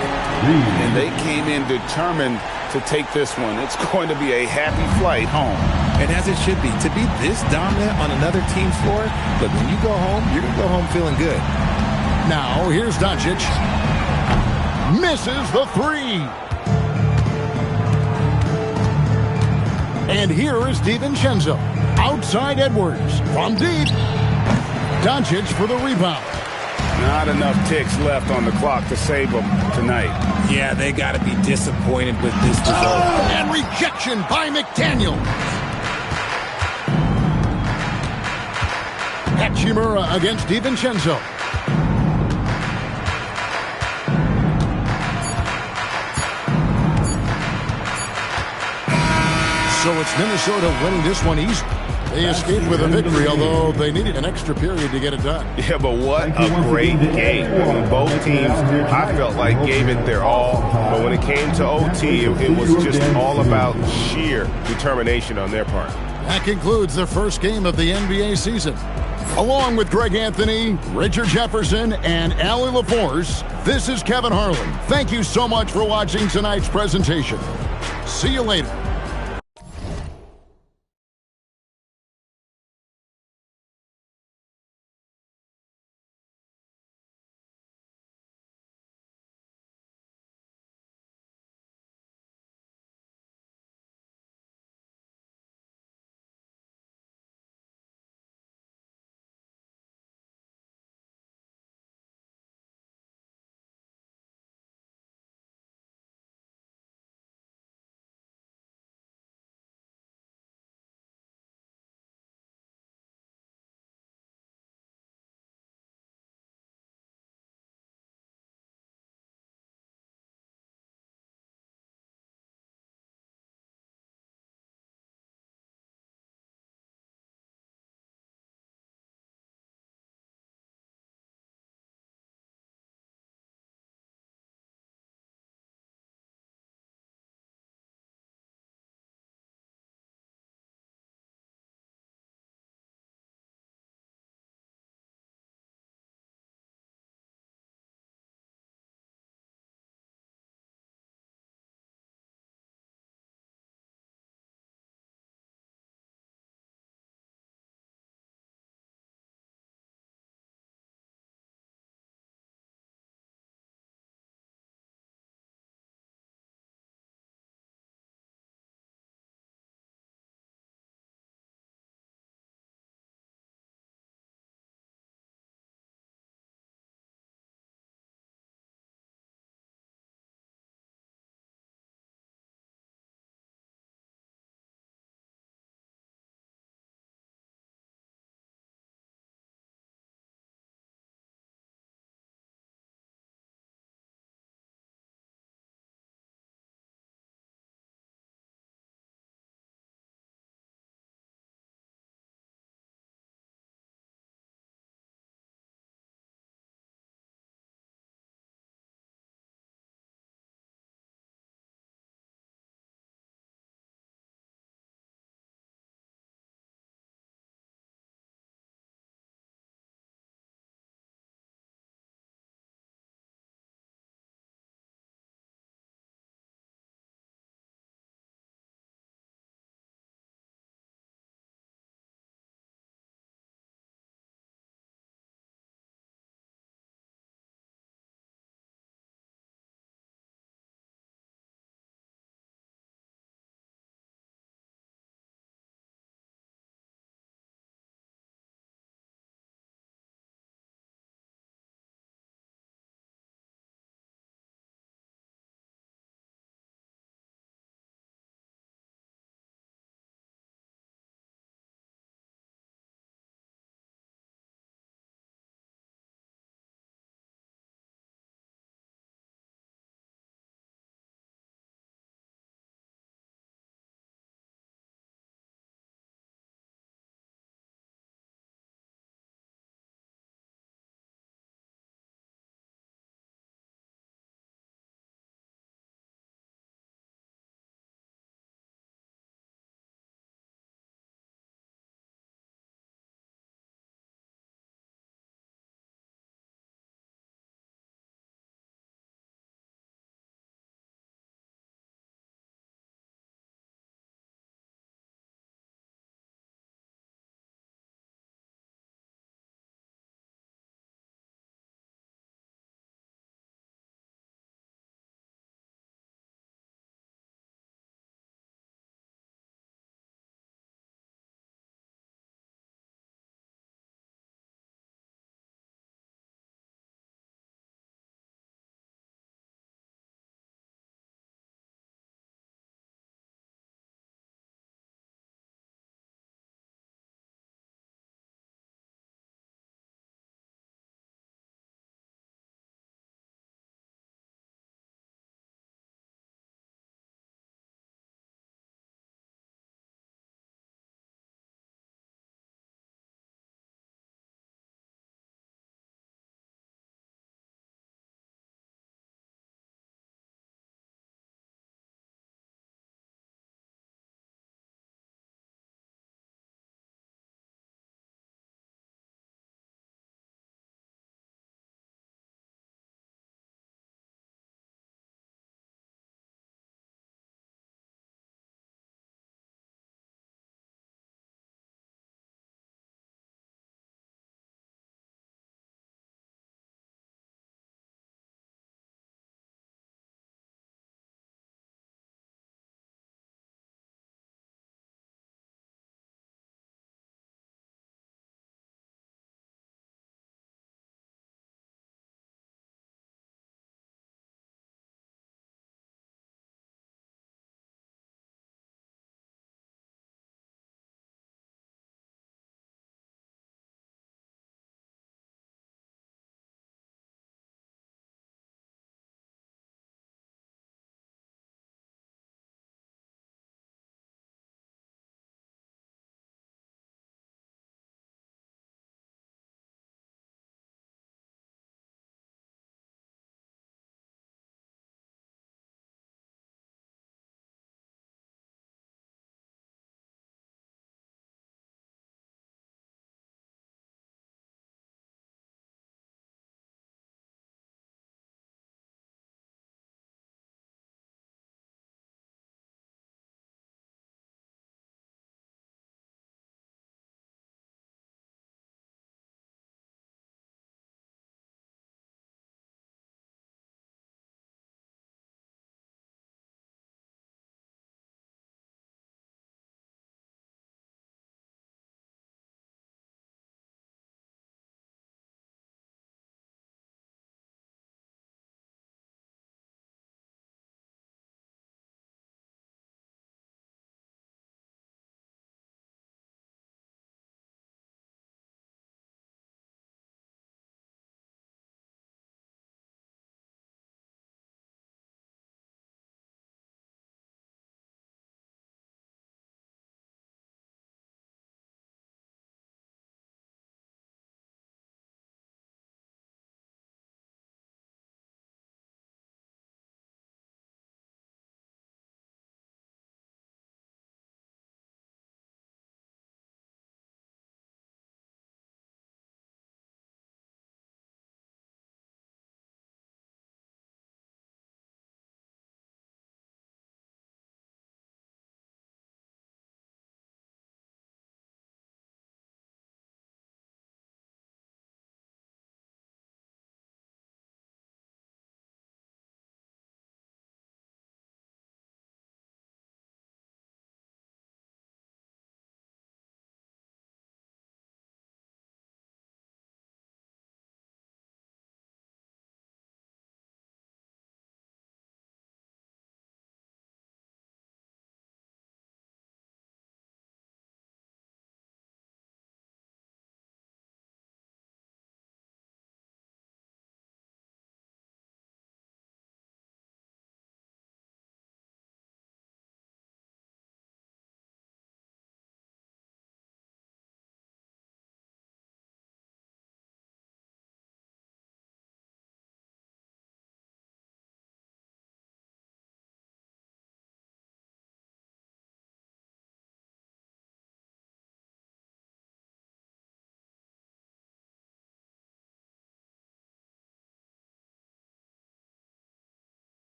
And they came in determined to take this one. It's going to be a happy flight home. And as it should be. To be this dominant on another team's floor, but when you go home, you're going to go home feeling good. Now, here's Doncic. Misses the 3. And here is DiVincenzo. Outside Edwards. From deep. Doncic for the rebound. Not enough ticks left on the clock to save them tonight. Yeah, they got to be disappointed with this result. And rejection by McDaniel. Hachimura against DiVincenzo. So it's Minnesota winning this one easy. They escaped with a victory, although they needed an extra period to get it done. Yeah, but what a great game. I mean, both teams, I felt like, gave it their all. But when it came to OT, it was just all about sheer determination on their part. That concludes the first game of the NBA season. Along with Greg Anthony, Richard Jefferson, and Allie LaForce, this is Kevin Harlan. Thank you so much for watching tonight's presentation. See you later.